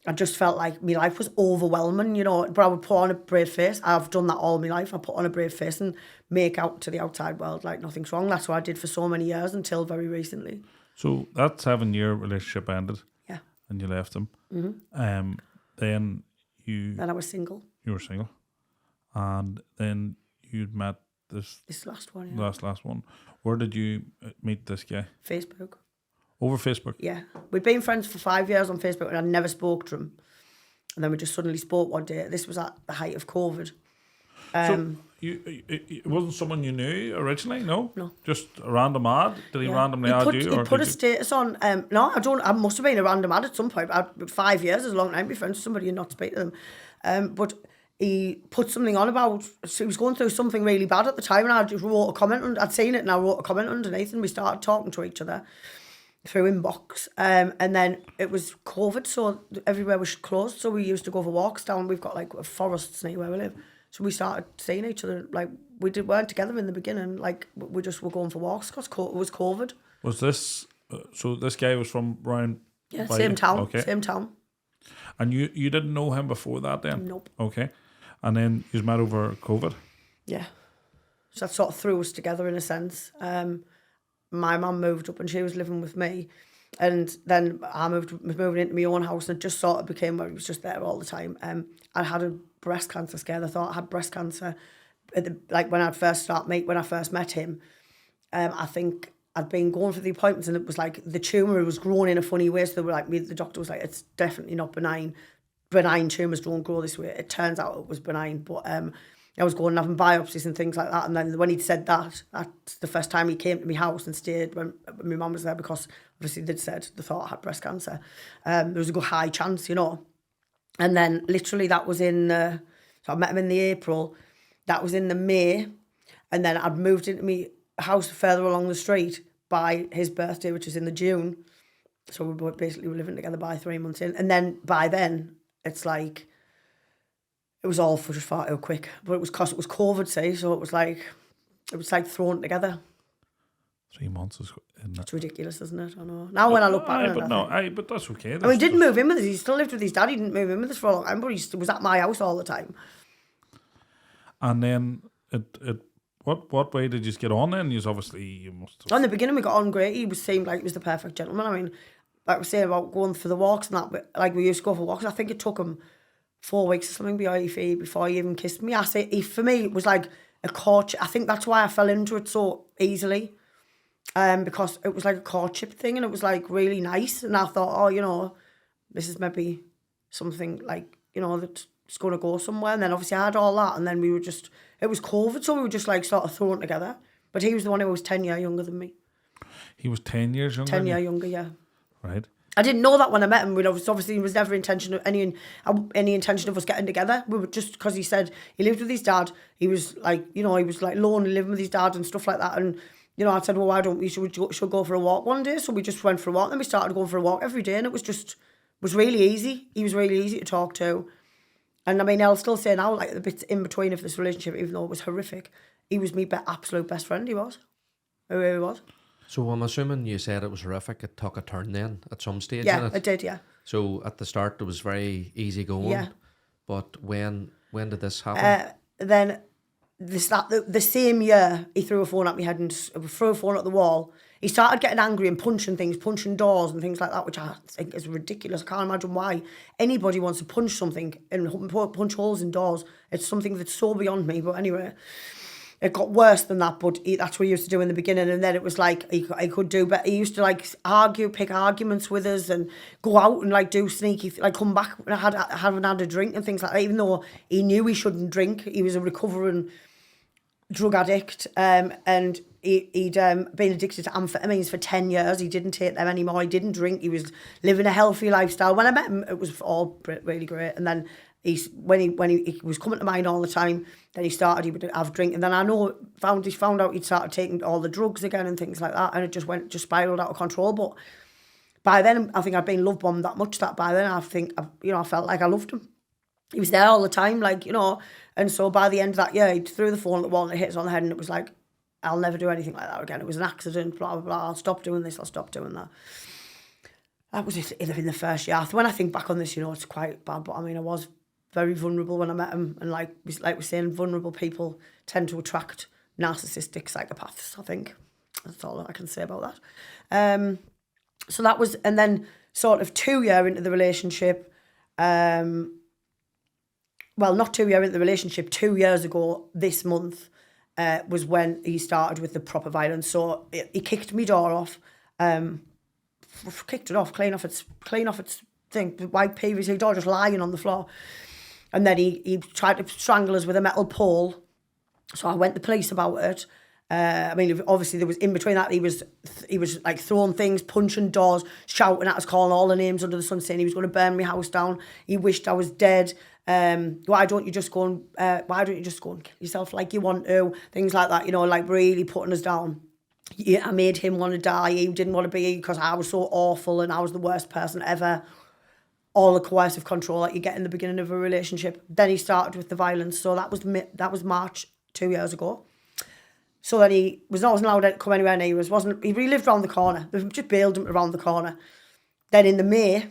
I just felt like my life was overwhelming, you know. But I would put on a brave face. I've done that all my life. I put on a brave face and make out to the outside world like nothing's wrong. That's what I did for so many years until very recently. So that 7-year relationship ended. Yeah. And you left him. Mm-hmm. Then I was single. You were single. And then you'd met this last one, yeah. Last one. Where did you meet this guy? Facebook. Over Facebook? Yeah. We'd been friends for 5 years on Facebook and I never spoke to him. And then we just suddenly spoke one day. This was at the height of COVID. So it wasn't someone you knew originally, no? No. Just a random ad? Did he randomly add you? He put a status on. No, I must have been a random ad at some point. 5 years is a long time to be friends with somebody and not speak to them. But he put something on about, so he was going through something really bad at the time, and I just wrote a comment, I'd seen it and I wrote a comment underneath, and we started talking to each other through inbox. And then it was COVID, so everywhere was closed, so we used to go for walks down. We've got like forests near where we live. So we started seeing each other, like weren't together in the beginning, like we just were going for walks because it was COVID. Was this, so this guy was from around? Yeah, same town, okay. Same town. And you didn't know him before that then? Nope. Okay. And then you met over COVID? Yeah. So that sort of threw us together in a sense. My mum moved up and she was living with me. And then I was moving into my own house, and it just sort of became where he was just there all the time. I had a breast cancer scare. I thought I had breast cancer. When I first met him, I think I'd been going for the appointments, and it was like the tumour was growing in a funny way. So they were like, the doctor was like, it's definitely not benign. Benign tumours don't grow this way. It turns out it was benign, but I was going and having biopsies and things like that. And then when he'd said that, that's the first time he came to my house and stayed when my mum was there, because obviously they thought I had breast cancer. There was a good high chance, you know. And then literally that was so I met him in the April. That was in the May. And then I'd moved into my house further along the street by his birthday, which is in the June. So we were basically living together by 3 months in. And then by then, it's like, it was all just far too quick. But it was because it was COVID, see, so it was like thrown together. 3 months is it's ridiculous, isn't it? I know. Now when I look back on it, but that's okay. He didn't move in with us. He still lived with his dad. He didn't move in with us for a long time, but he was at my house all the time. And then what way did you get on then? You must have... In the beginning we got on great. He seemed like he was the perfect gentleman. I mean, like we say about going for the walks and that, but like we used to go for walks. I think it took him 4 weeks or something before he even kissed me. For me, it was like a courtship. I think that's why I fell into it so easily. Because it was like a courtship thing and it was like really nice. And I thought, oh, you know, this is maybe something like, you know, that's going to go somewhere. And then obviously I had all that. And then it was COVID. So we were just like sort of thrown together. But he was the one who was 10 years younger than me. He was 10 years younger? 10 years younger, yeah. Right. I didn't know that when I met him. Obviously, there was never any intention of us getting together. We were just because he said he lived with his dad. He was like, you know, he was like lonely living with his dad and stuff like that. And you know, I said, well, why don't we should go for a walk one day? So we just went for a walk. Then we started going for a walk every day, and it was really easy. He was really easy to talk to. And I mean, I'll still say now, like the bits in between of this relationship, even though it was horrific, he was my absolute best friend. He was. He really was. So I'm assuming you said it was horrific. It took a turn then at some stage. Yeah, in it did. Yeah. So at the start, it was very easy going. Yeah. But when did this happen? Then the same year, he threw a phone at me head and threw a phone at the wall. He started getting angry and punching things, punching doors and things like that, which I think is ridiculous. I can't imagine why anybody wants to punch something and punch holes in doors. It's something that's so beyond me. But anyway, it got worse than that, but that's what he used to do in the beginning. And then it was like, he could do, but he used to like pick arguments with us and go out and like do sneaky, like come back and haven't had a drink and things like that. Even though he knew he shouldn't drink, he was a recovering drug addict, and he'd been addicted to amphetamines for 10 years. He didn't take them anymore. He didn't drink. He was living a healthy lifestyle. When I met him, it was all really great. And then when he was coming to mine all the time, then he would have a drink. And then he found out he'd started taking all the drugs again and things like that. And it just spiraled out of control. But by then, I think I'd been love bombed that much that by then I felt like I loved him. He was there all the time, like, you know. And so by the end of that year, he threw the phone at the wall and it hit us on the head, and it was like, I'll never do anything like that again. It was an accident, blah, blah, blah. I'll stop doing this, I'll stop doing that. That was it in the first year. When I think back on this, you know, it's quite bad, but I mean, I was very vulnerable when I met him. And like we're saying, vulnerable people tend to attract narcissistic psychopaths, I think. That's all I can say about that. So that was, and then sort of 2 years into the relationship, well, not 2 years into the relationship, 2 years ago this month was when he started with the proper violence. So he kicked my door off, kicked it off, clean off its thing, the white PVC door just lying on the floor. And then he tried to strangle us with a metal pole. So I went to the police about it. I mean, obviously there was in between that, he was like throwing things, punching doors, shouting at us, calling all the names under the sun, saying he was going to burn my house down. He wished I was dead. Why don't you just go and kill yourself like you want to? Things like that, you know, like really putting us down. Yeah, I made him want to die. He didn't want to be because I was so awful and I was the worst person ever. All the coercive control that you get in the beginning of a relationship. Then he started with the violence. So that was March 2 years ago. So then he wasn't allowed to come anywhere near us. He really lived around the corner. They just bailed him around the corner. Then in the May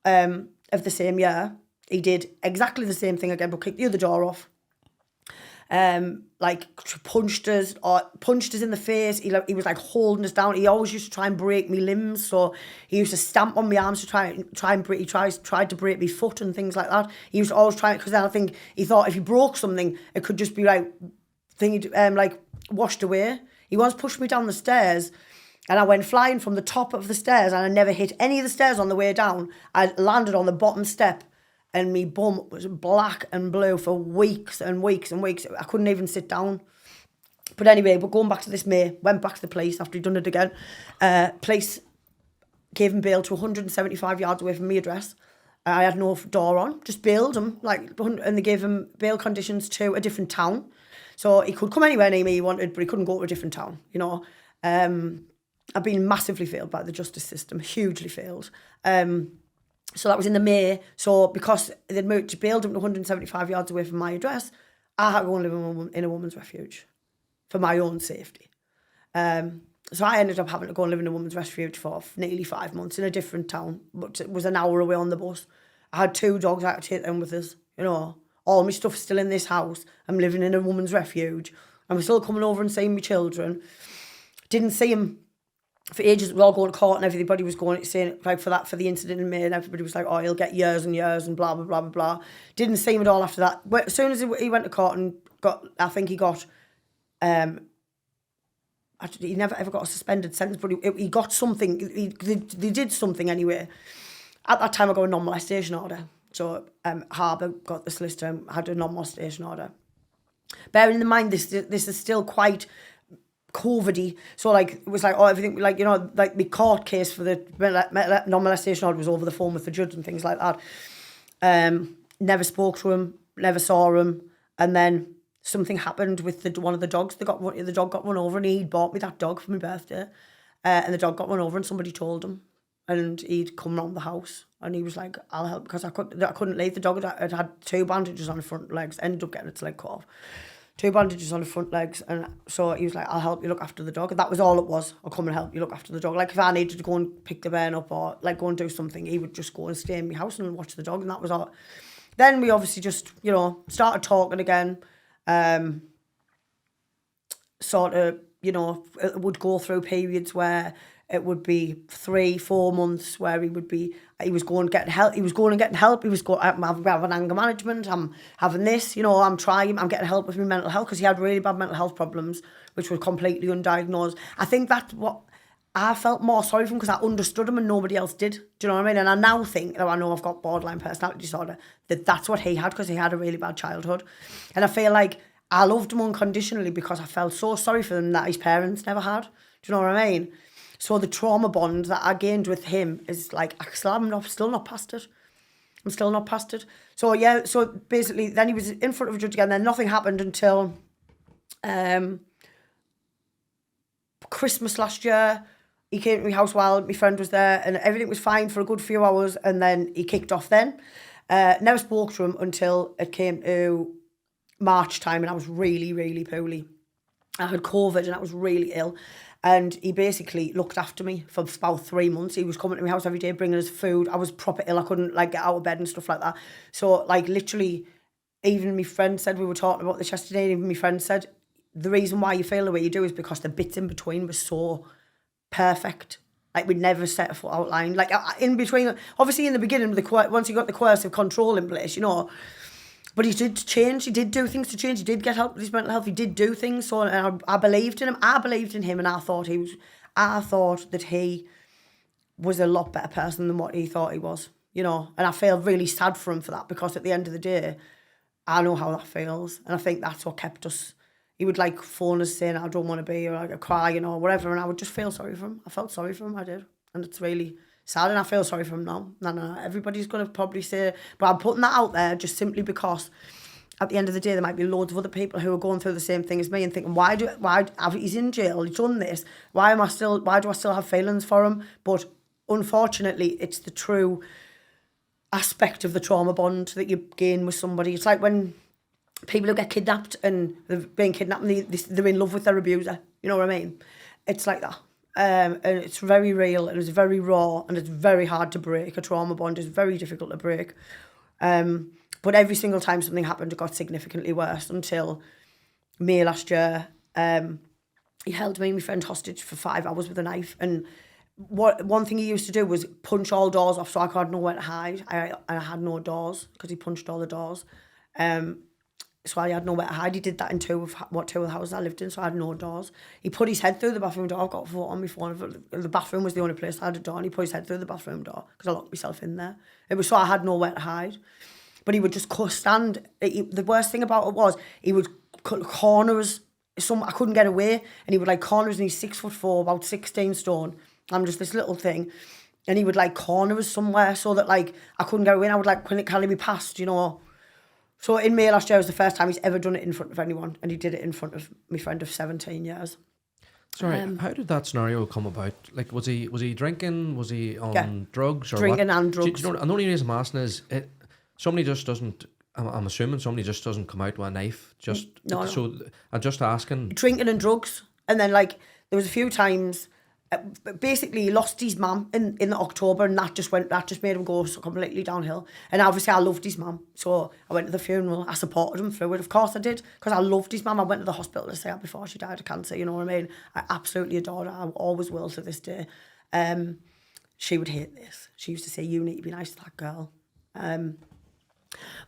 of the same year, he did exactly the same thing again, but kicked the other door off. Like punched us in the face. He was like holding us down. He always used to try and break me limbs. So he used to stamp on my arms to try and break. He tried to break my foot and things like that. He used to always try, because then I think he thought if he broke something, it could just be like washed away. He once pushed me down the stairs, and I went flying from the top of the stairs, and I never hit any of the stairs on the way down. I landed on the bottom step, and my bum was black and blue for weeks and weeks and weeks. I couldn't even sit down. But anyway, we're going back to this May. Went back to the police after he'd done it again. Police gave him bail to 175 yards away from my address. I had no door on, just bailed him, and they gave him bail conditions to a different town. So he could come anywhere near me he wanted, but he couldn't go to a different town, you know. I've been massively failed by the justice system, hugely failed. So that was in the May. So because they'd bailed him to 175 yards away from my address, I had to go and live in a woman's refuge for my own safety. So I ended up having to go and live in a woman's refuge for nearly 5 months in a different town, but it was an hour away on the bus. I had 2 dogs, I had to take them with us, you know. All my stuff's still in this house. I'm living in a woman's refuge. I'm still coming over and seeing my children. Didn't see him for ages, we were all going to court and everybody was going saying like for the incident in May, and everybody was like, oh, he'll get years and years and blah blah blah blah blah. Didn't see him at all after that. But as soon as he went to court and I think he got he never ever got a suspended sentence, but he got something. They did something anyway. At that time, I got a non-molestation order. So Harbour got the solicitor, had a non-molestation order. Bearing in mind, this is still quite COVID-y. So like it was like, oh, everything, like, you know, like the court case for the non-molestation order was over the phone with the judge and things like that. Never spoke to him, never saw him, and then something happened with one of the dogs. The dog got run over, and he'd bought me that dog for my birthday, and the dog got run over, and somebody told him, and he'd come round the house, and he was like, I'll help, because I couldn't leave the dog. It had 2 bandages on the front legs, ended up getting its leg cut off. 2 bandages on the front legs, and so he was like, I'll help you look after the dog. And that was all it was. I'll come and help you look after the dog. Like if I needed to go and pick the bairn up or like go and do something, he would just go and stay in my house and watch the dog, and that was all. Then we obviously just, you know, started talking again. Sort of, you know, it would go through periods where it would be 3-4 months where he was going and getting help. He was going, I'm having anger management. I'm having this, you know, I'm getting help with my mental health, because he had really bad mental health problems, which were completely undiagnosed. I think that's what I felt more sorry for him, because I understood him and nobody else did. Do you know what I mean? And I now think, I know I've got borderline personality disorder, that's what he had, because he had a really bad childhood. And I feel like I loved him unconditionally because I felt so sorry for him that his parents never had. Do you know what I mean? So the trauma bond that I gained with him is like, I'm still not past it. I'm still not past it. So yeah, so basically then he was in front of a judge again, then nothing happened until Christmas last year. He came to my house while my friend was there, and everything was fine for a good few hours, and then he kicked off then. Never spoke to him until it came to March time, and I was really, really poorly. I had COVID and I was really ill. And he basically looked after me for about 3 months. He was coming to my house every day, bringing us food. I was proper ill. I couldn't like get out of bed and stuff like that. So like literally, even my friend said, we were talking about this yesterday, and even my friend said, the reason why you feel the way you do is because the bits in between were so perfect. Like we'd never set a foot outline. Like in between, obviously in the beginning, once you got the coercive control in place, you know. But he did change. He did do things to change. He did get help with his mental health. He did do things. So I believed in him. I believed in him, and I thought that he was a lot better person than what he thought he was. You know, and I feel really sad for him for that, because at the end of the day, I know how that feels, and I think that's what kept us. He would like phone us saying, I don't want to be, or like crying or whatever, and I would just feel sorry for him. I felt sorry for him. I did, and it's really sad, and I feel sorry for him now. No, everybody's going to probably say, but I'm putting that out there just simply because at the end of the day, there might be loads of other people who are going through the same thing as me and thinking, he's in jail, he's done this, why do I still have feelings for him? But unfortunately, it's the true aspect of the trauma bond that you gain with somebody. It's like when people who get kidnapped and they've been kidnapped and they're in love with their abuser. You know what I mean? It's like that. And it's very real, and it's very raw, and it's very hard to break. A trauma bond is very difficult to break. But every single time something happened, it got significantly worse until May last year. He held me and my friend hostage for 5 hours with a knife. And one thing he used to do was punch all doors off, so I had nowhere to hide. I had no doors because he punched all the doors. So I had nowhere to hide. He did that in two of the houses I lived in, so I had no doors. He put his head through the bathroom door. I've got a photo on my phone. The bathroom was the only place I had a door, and he put his head through the bathroom door because I locked myself in there. It was so I had nowhere to hide. But he would just stand. The worst thing about it was he would corner us. I couldn't get away, and he would like corner us, and he's 6'4", about 16 stone. I'm just this little thing. And he would like corner us somewhere so that like I couldn't get away, and I would like carry me past, you know. So in May last year was the first time he's ever done it in front of anyone, and he did it in front of my friend of 17 years. Sorry, how did that scenario come about? Like, was he drinking? Was he on drugs or drinking what? and drugs? Do you know, and the only reason I'm asking is somebody just doesn't. I'm assuming somebody just doesn't come out with a knife. No. So I'm just asking. Drinking and drugs, and then like there was a few times basically he lost his mum in the October, and that just made him go completely downhill. And obviously I loved his mum, so I went to the funeral. I supported him through it, of course I did, because I loved his mum. I went to the hospital to see her before she died of cancer, you know what I mean? I absolutely adored her. I always will to this day. She would hate this. She used to say, you need to be nice to that girl.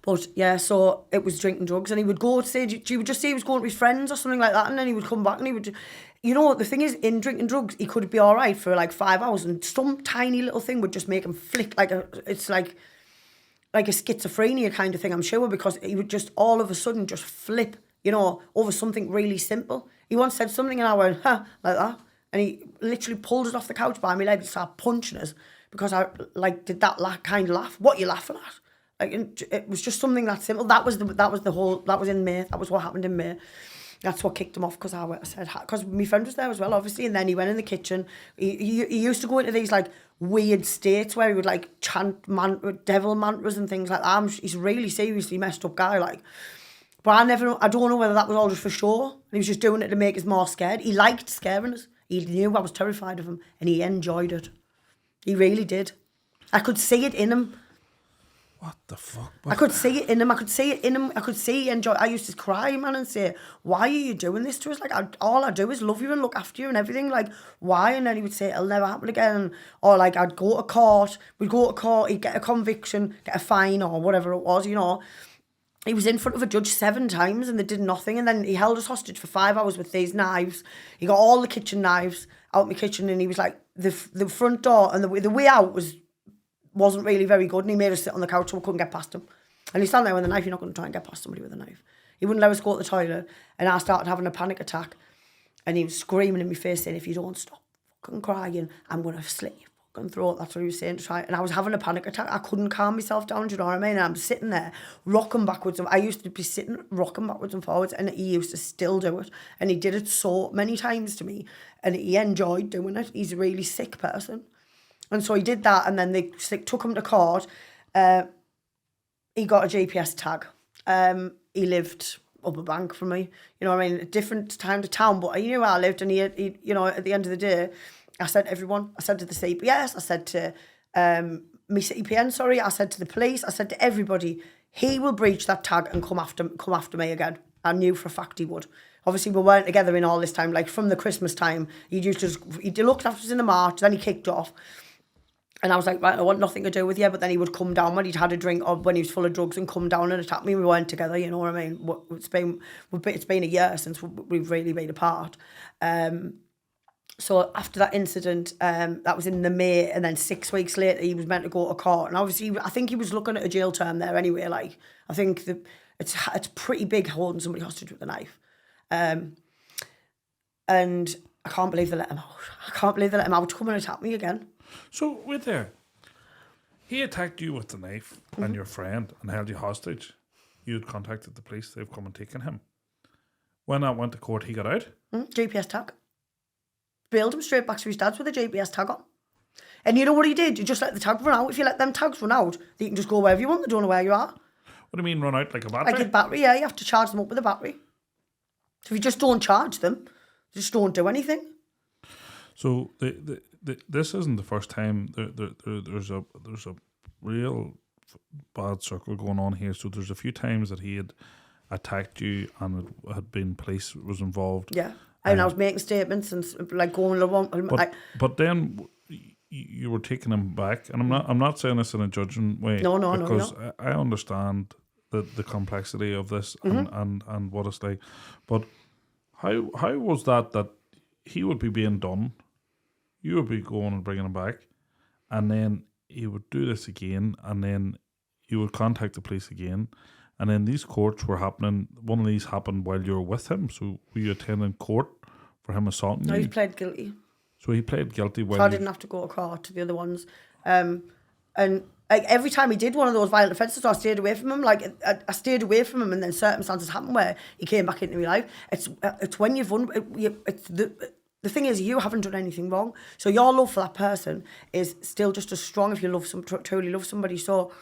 But yeah, so it was drinking drugs, and he would go to say, she would just say he was going with his friends or something like that, and then he would come back and he would, you know, the thing is, in drinking drugs, he could be all right for like 5 hours, and some tiny little thing would just make him flick it's like a schizophrenia kind of thing, I'm sure, because he would just all of a sudden just flip, you know, over something really simple. He once said something and I went, huh, like that, and he literally pulled us off the couch by my leg and started punching us because I like did that kind of laugh. What are you laughing at? Like, it was just something that simple. That was in May. That was what happened in May. That's what kicked him off, because I said, because my friend was there as well, obviously, and then he went in the kitchen. He used to go into these like weird states where he would like chant devil mantras and things like that. He's a really seriously messed up guy, like. But I don't know whether that was all just for show. He was just doing it to make us more scared. He liked scaring us. He knew I was terrified of him, and he enjoyed it. He really did. I could see it in him. What the fuck? I could see it in him. I could see he enjoyed. I used to cry, man, and say, why are you doing this to us? Like, all I do is love you and look after you and everything. Like, why? And then he would say, it'll never happen again. Or like, we'd go to court, he'd get a conviction, get a fine or whatever it was, you know. He was in front of a judge 7 times and they did nothing. And then he held us hostage for 5 hours with these knives. He got all the kitchen knives out my kitchen, and he was like, the front door and the way out wasn't really very good, and he made us sit on the couch so we couldn't get past him. And he's standing there with a knife. You're not going to try and get past somebody with a knife. He wouldn't let us go to the toilet, and I started having a panic attack, and he was screaming in my face saying, if you don't stop fucking crying, I'm going to slit your fucking throat. That's what he was saying to try. And I was having a panic attack. I couldn't calm myself down, do you know what I mean? And I'm sitting there rocking backwards. I used to be sitting rocking backwards and forwards, and he used to still do it, and he did it so many times to me, and he enjoyed doing it. He's a really sick person. And so he did that, and then they took him to court. He got a GPS tag. He lived up a bank from me. You know what I mean? A different time to town, but he knew where I lived, and he you know, at the end of the day, I said to everyone, I said to the CPS, I said to my CPN, sorry, I said to the police, I said to everybody, he will breach that tag and come after me again. I knew for a fact he would. Obviously, we weren't together in all this time. Like, from the Christmas time, he looked after us in the March, then he kicked off. And I was like, right, I want nothing to do with you. But then he would come down when he'd had a drink or when he was full of drugs and come down and attack me. We weren't together, you know what I mean? It's been a year since we've really been apart. So after that incident, that was in the May, and then 6 weeks later, he was meant to go to court. And obviously, I think he was looking at a jail term there anyway. Like, I think it's pretty big holding somebody hostage with a knife. And I can't believe they let him out. I can't believe they let him out to come and attack me again. So, wait there. He attacked you with the knife and your friend and held you hostage. You had contacted the police. They've come and taken him. When that went to court, he got out? GPS tag. Bailed him straight back to his dad's with a GPS tag on. And you know what he did? You just let the tag run out. If you let them tags run out, you can just go wherever you want. They don't know where you are. What do you mean run out? Like a battery? Like a battery, yeah. You have to charge them up with a battery. So if you just don't charge them, they just don't do anything. So this isn't the first time there's a real bad circle going on here. So there's a few times that he had attacked you and it had been police was involved. Yeah, and I was making statements and like going along. But then you were taking him back, and I'm not saying this in a judging way. No, because I understand the complexity of this and what it's like. But how was that he would be being done? You would be going and bringing him back, and then he would do this again, and then you would contact the police again, and then these courts were happening. One of these happened while you were with him. So were you attending court for him assaulting you? No, he pled guilty. So he pled guilty while so I didn't have to go to court to the other ones. And like every time he did one of those violent offences, I stayed away from him. Like I stayed away from him, and then circumstances happened where he came back into my life. It's when you've won. The thing is, you haven't done anything wrong. So your love for that person is still just as strong if you truly love somebody. So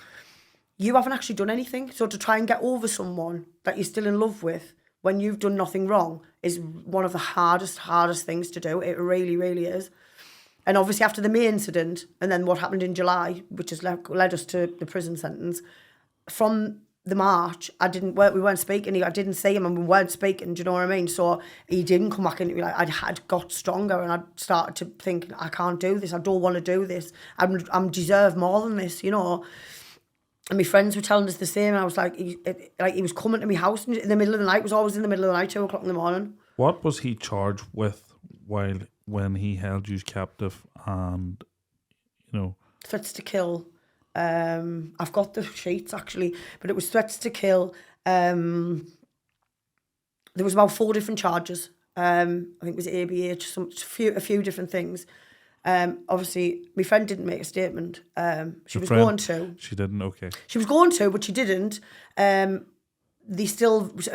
you haven't actually done anything. So to try and get over someone that you're still in love with when you've done nothing wrong is one of the hardest things to do. It really, really is. And obviously after the May incident, and then what happened in July, which has led us to the prison sentence, from the March, we weren't speaking. I didn't see him, and we weren't speaking. Do you know what I mean? So he didn't come back into me. Like, I had got stronger, and I started to think, I can't do this. I don't want to do this. I'm deserve more than this, you know. And my friends were telling us the same. And I was like, he was coming to my house in the middle of the night. It was always in the middle of the night, 2 o'clock in the morning. What was he charged with when he held you captive and, you know? Threats to kill. I've got the sheets actually, but it was threats to kill. There was about 4 different charges. I think it was ABH, a few different things. Obviously, my friend didn't make a statement. She was going to. She didn't. Okay. She was going to, but she didn't. It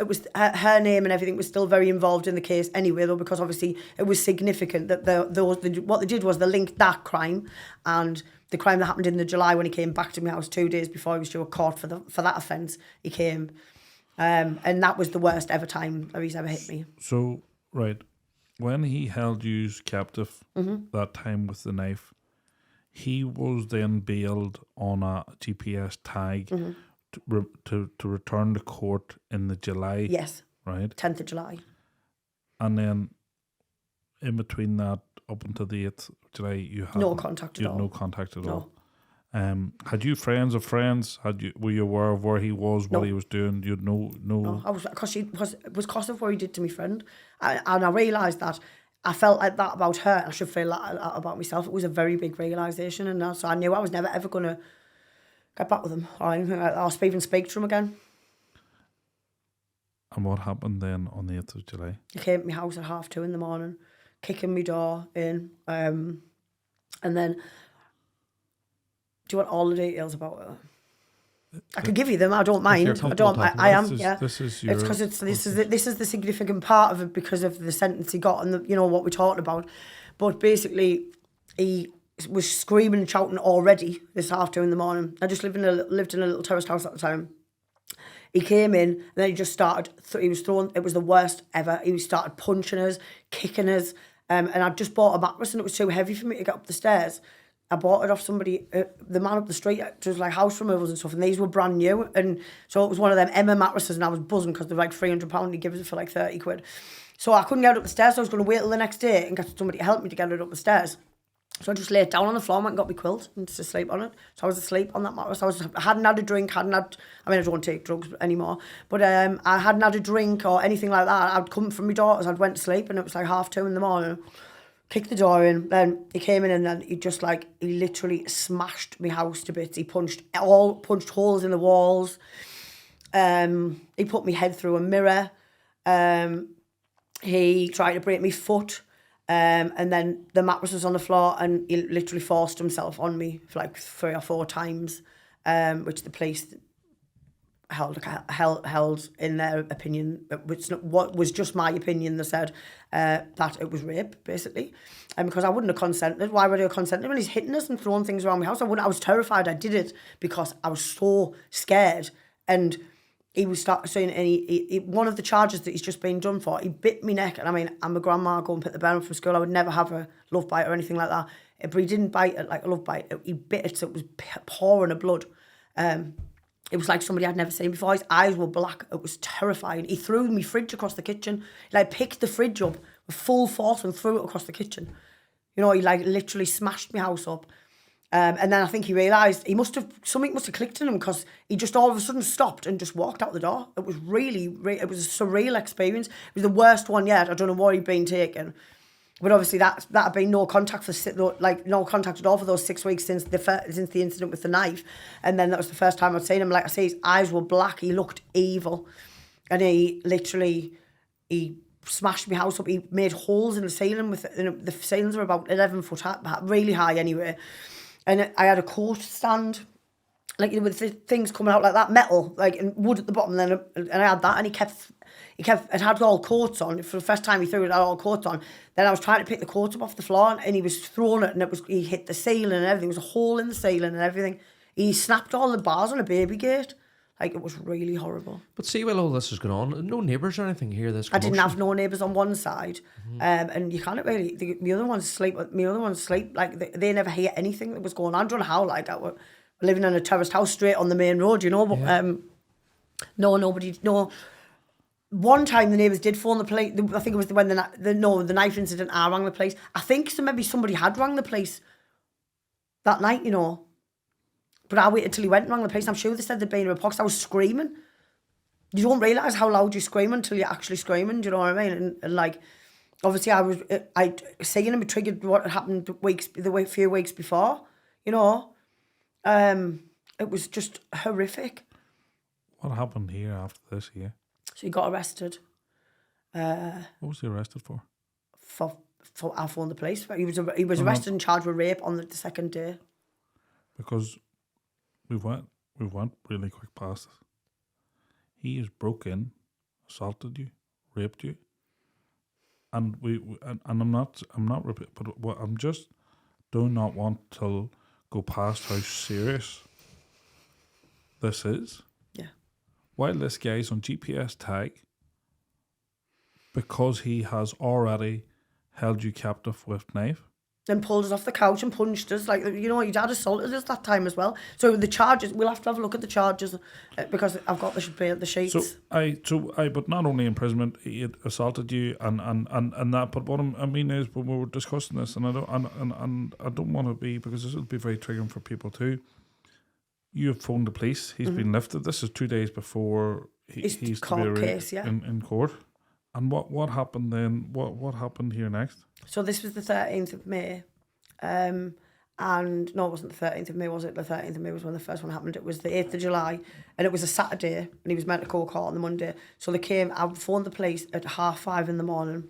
was her name and everything was still very involved in the case anyway, though, because obviously it was significant that what they did was they linked that crime and the crime that happened in the July when he came back to my house 2 days before he was due a court for that offence. He came, and that was the worst ever time that he's ever hit me. So right, when he held you captive that time with the knife, he was then bailed on a GPS tag. To return to court in the July. Yes. Right. 10th of July. And then in between that, up until the 8th of July, you had no contact at all. No contact at all. Had you friends of friends? Were you aware of where he was, what he was doing? You no. I was because of what he did to my friend, and I realised that I felt like that about her. I should feel that about myself. It was a very big realisation, and so I knew I was never ever going to get back with him or anything like that, or even speak to him again. And what happened then on the 8th of July? He came to my house at 2:30 in the morning, kicking my door in, and then, do you want all the details about it? I can give you them. I don't mind. I am. This is your. It's because this is the significant part of it because of the sentence he got and what we talked about. But basically, he was screaming and shouting already this 2:30 in the morning. I just lived in a little terraced house at the time. He came in and then he just started. He was throwing. It was the worst ever. He started punching us, kicking us, and I just bought a mattress and it was too heavy for me to get up the stairs. I bought it off somebody, the man up the street, just like house removals and stuff, and these were brand new. And so it was one of them Emma mattresses, and I was buzzing because they're like £300. He gives it for like 30 quid. So I couldn't get it up the stairs, so I was going to wait till the next day and get somebody to help me to get it up the stairs. So I just laid down on the floor and went and got my quilt and just to sleep on it. So I was asleep on that mattress. I hadn't had a drink, I don't take drugs anymore, but I hadn't had a drink or anything like that. I'd come from my daughter's, I'd went to sleep, and it was like 2:30 in the morning. Kicked the door in, then he came in and then he literally smashed my house to bits. He punched holes in the walls. He put my head through a mirror. He tried to break my foot. And then the mattress was on the floor and he literally forced himself on me for like 3 or 4 times, which the police held in their opinion, which what was just my opinion. They said that it was rape, basically, and because I wouldn't have consented. Why would I have consented when he's hitting us and throwing things around my house? I was terrified. I did it because I was so scared. And he was saying, and he one of the charges that he's just been done for, he bit me neck. And I mean, I'm a grandma, go and pick the bear up from school. I would never have a love bite or anything like that. But he didn't bite it like a love bite. He bit it so it was pouring of blood. It was like somebody I'd never seen before. His eyes were black. It was terrifying. He threw my fridge across the kitchen. He picked the fridge up with full force and threw it across the kitchen. He literally smashed my house up. And then I think he realised something must have clicked in him because he just all of a sudden stopped and just walked out the door. It was it was a surreal experience. It was the worst one yet. I don't know where he'd been taken. But obviously that had been no contact no contact at all for those 6 weeks since the incident with the knife, and then that was the first time I'd seen him. Like I say, his eyes were black. He looked evil, and he smashed my house up. He made holes in the ceiling the ceilings were about 11 foot high, really high anyway. And I had a coat stand, with the things coming out like that, metal, and wood at the bottom. And I had that, and it had all coats on. For the first time he threw it, had all coats on. Then I was trying to pick the coat up off the floor, and he was throwing it, and he hit the ceiling and everything. There was a hole in the ceiling and everything. He snapped all the bars on a baby gate. Like, it was really horrible. But see, while all this is going on, no neighbours or anything hear this I didn't commotion? have no neighbours on one side, and you can't really. The other ones sleep. Like they never hear anything that was going on. I don't know how. Like, we're living in a terraced house straight on the main road, you know. But no, nobody. No. One time the neighbours did phone the police. I think it was when the knife incident. I rang the police. I think maybe somebody had rang the police that night, you know. But I waited till he went and rang the police. I'm sure they said they'd been in a box. I was screaming. You don't realise how loud you scream until you're actually screaming. Do you know what I mean? And like, obviously, I seeing him triggered what had happened the few weeks before. You know, it was just horrific. What happened here after this here? So he got arrested. What was he arrested for? For I phoned the police. He was arrested and charged with rape on the second day. Because we went really quick past it. He has broke in, assaulted you, raped you, and I'm not but what I'm just do not want to go past how serious this is. Yeah. While this guy's on GPS tag, because he has already held you captive with knife. Then pulled us off the couch and punched us. Like, you know, your dad assaulted us that time as well. So the charges, we'll have to have a look at the charges because I've got the sheets. But not only imprisonment, he had assaulted you and that. But what I mean is, when we were discussing this, and I don't want to be, because this will be very triggering for people too. You have phoned the police. He's been lifted. This is 2 days before he's to be arraigned in court. And what happened then? What happened here next? So this was the 13th of May. And no, it wasn't the 13th of May, was it? The 13th of May was when the first one happened. It was the 8th of July. And it was a Saturday. And he was meant to go to court on the Monday. So they came, I phoned the police at 5:30 in the morning.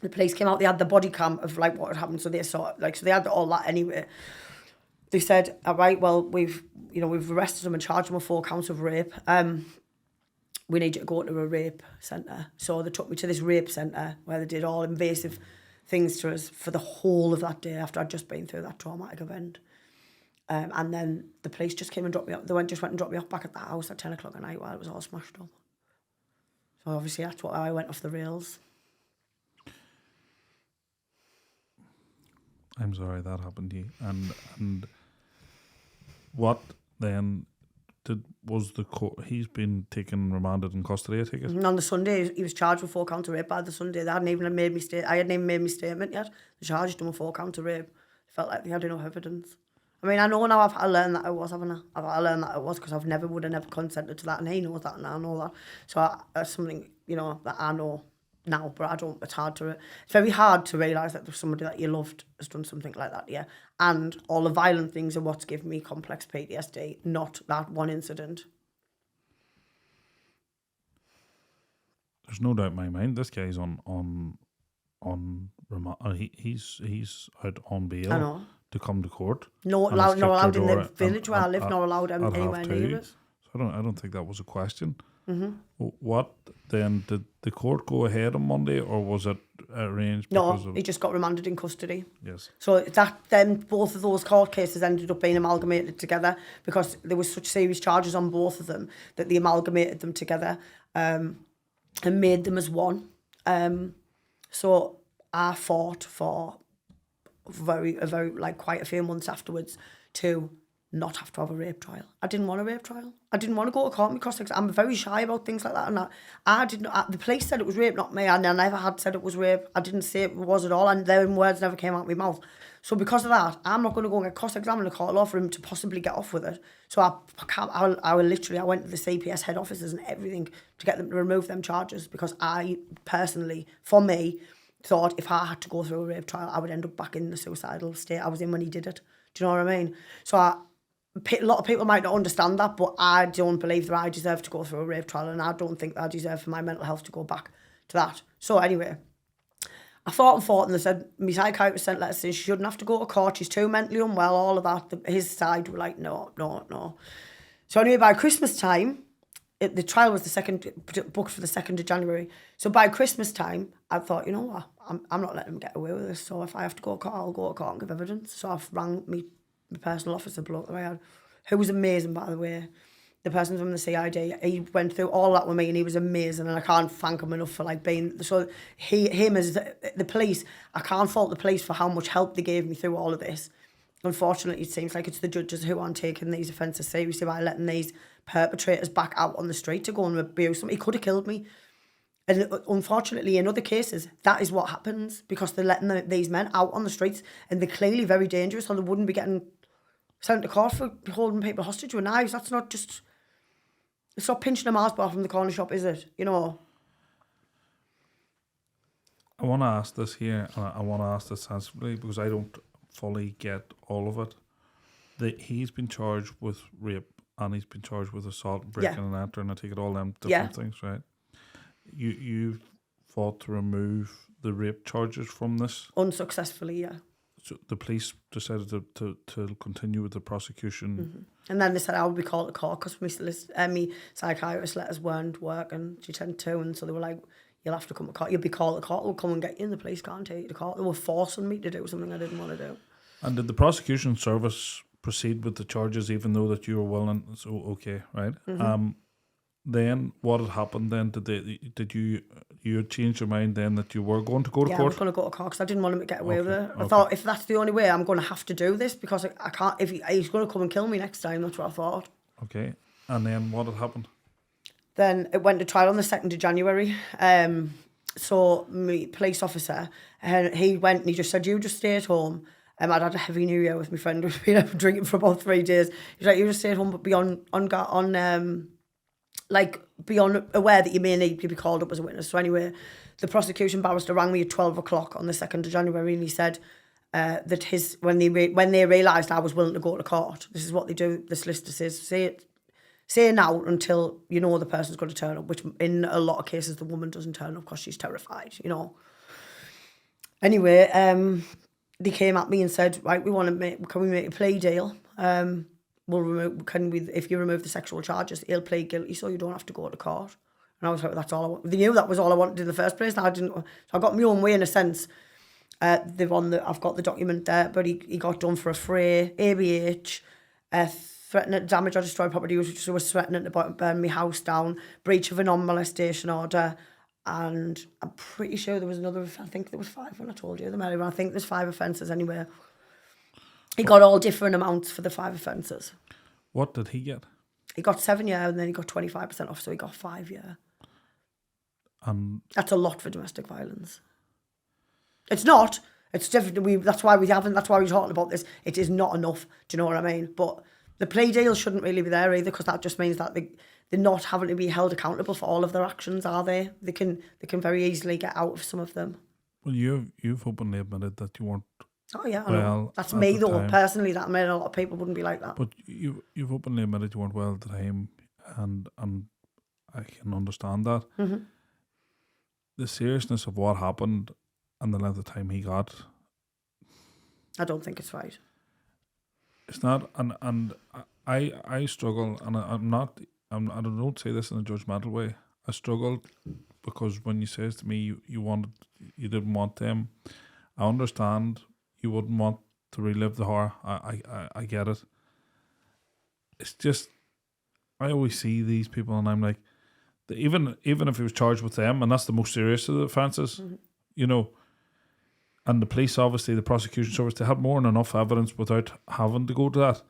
The police came out, they had the body cam of like what had happened. So they saw it, so they had all that anyway. They said, all right, well, we've arrested him and charged him with 4 counts of rape. We need you to go to a rape centre. So they took me to this rape centre where they did all invasive things to us for the whole of that day after I'd just been through that traumatic event. And then the police just came and dropped me off. They went and dropped me off back at the house at 10 o'clock at night while it was all smashed up. So obviously that's what I went off the rails. I'm sorry that happened to you. And what then was the court? He's been taken remanded in custody, I take it? And on the Sunday, he was charged with 4 counts of rape. By the Sunday, they hadn't even made me I hadn't even made my statement yet. They charged him with 4 counts of rape. It felt like they had enough evidence. I mean, I know now I've had to learn that it was, haven't I? I've had to learn that it was because I would have never consented to that, and he knows that, and I know that. So that's something, you know, that I know now, but I don't. It's very hard to realise that there's somebody that you loved has done something like that, yeah. And all the violent things are what's given me complex PTSD, not that one incident. There's no doubt in my mind this guy's on he's out on bail. I know. To come to court. Not allowed in the village where I live, not allowed anywhere near it. So I don't think that was a question. Mm-hmm. What then, did the court go ahead on Monday, or was it arranged? No, he just got remanded in custody. Yes. So then both of those court cases ended up being amalgamated together because there was such serious charges on both of them that they amalgamated them together and made them as one. So I fought for quite a few months afterwards to not have to have a rape trial. I didn't want a rape trial. I didn't want to go to court because I'm very shy about things like that. And I didn't. The police said it was rape, not me. And I never had said it was rape. I didn't say it was at all, and their words never came out of my mouth. So because of that, I'm not going to go and get cross-examined in a court of law for him to possibly get off with it. So I went to the CPS head offices and everything to get them to remove them charges because I personally, for me, thought if I had to go through a rape trial, I would end up back in the suicidal state I was in when he did it. Do you know what I mean? So a lot of people might not understand that, but I don't believe that I deserve to go through a rape trial, and I don't think that I deserve for my mental health to go back to that. So anyway, I fought, and they said, my psychiatrist sent letters saying she shouldn't have to go to court, she's too mentally unwell, all of that. His side were like, no. So anyway, by Christmas time, the trial was booked for the 2nd of January. So by Christmas time, I thought, you know what, I'm not letting him get away with this. So if I have to go to court, I'll go to court and give evidence. So I rang my personal officer bloke that I had, who was amazing, by the way. the person from the CID, he went through all that with me and he was amazing, and I can't thank him enough for like being, so him as the police, I can't fault the police for how much help they gave me through all of this. Unfortunately, it seems like it's the judges who aren't taking these offences seriously by letting these perpetrators back out on the street to go and abuse them. He could have killed me. And unfortunately, in other cases, that is what happens because they're letting these men out on the streets and they're clearly very dangerous, or they wouldn't be getting sent to court for holding people hostage with knives. That's not just... It's not pinching a Mars bar from the corner shop, is it? You know? I want to ask this here, and I want to ask this sensibly because I don't fully get all of it. He's been charged with rape and he's been charged with assault, breaking and entering. I take it all them different things, right? You fought to remove the rape charges from this? Unsuccessfully, yeah. So the police decided to continue with the prosecution. Mm-hmm. And then they said I would be called to court because my psychiatrist letters weren't working. She turned 2, and so they were like, you'll have to come to court. You'll be called to court. We'll come and get you, and the police can't take you to court. They were forcing me to do something I didn't want to do. And did the prosecution service proceed with the charges even though that you were willing? So, okay, right. Mm-hmm. Then what had happened then? Did you had changed your mind then that you were going to go to court? I was going to go to court because I didn't want him to get away with it. I thought if that's the only way, I'm going to have to do this because I can't. If he's going to come and kill me next time, that's what I thought. Okay, and then what had happened? Then it went to trial on the 2nd of January. So my police officer, he went and he just said, you just stay at home. I'd had a heavy New Year with my friend. We'd been out drinking for about 3 days. He's like, you just stay at home, but be beyond aware that you may need to be called up as a witness. So anyway, the prosecution barrister rang me at 12 o'clock on the 2nd of January and he said that when they realised I was willing to go to court, this is what they do, the solicitor says, say now until you know the person's going to turn up, which in a lot of cases the woman doesn't turn up because she's terrified, you know. Anyway, they came at me and said, right, can we make a plea deal? If you remove the sexual charges, he'll plead guilty so you don't have to go to court. And I was like, that's all I want. They knew that was all I wanted in the first place. And so I got my own way in a sense. I've got the document there, but he got done for a fray, ABH, threatening to damage or destroy property, which was threatening to burn my house down, breach of a non-molestation order, and I'm pretty sure there was another, I think there was 5 when I told you, I think there's 5 offences anyway. He got all different amounts for the 5 offences. What did he get? He got 7 years and then he got 25% off, so he got 5 years. That's a lot for domestic violence. It's not. It's different. That's why we're talking about this. It is not enough. Do you know what I mean? But the plea deal shouldn't really be there either because that just means that they're not having to be held accountable for all of their actions, are they? They can very easily get out of some of them. Well, you've openly admitted that you weren't. Oh yeah, I know. That's me though. Time. Personally, that made a lot of people wouldn't be like that. But you've openly admitted you weren't well at the time, and I can understand that. Mm-hmm. The seriousness of what happened and the length of time he got, I don't think it's right. It's not, and I struggle, and I don't say this in a judgmental way. I struggled because when you says to me you didn't want them, I understand. You wouldn't want to relive the horror. I get it. It's just, I always see these people and I'm like, even if he was charged with them, and that's the most serious of the offences, mm-hmm. you know, and the police, obviously, the prosecution service, they had more than enough evidence without having to go to that.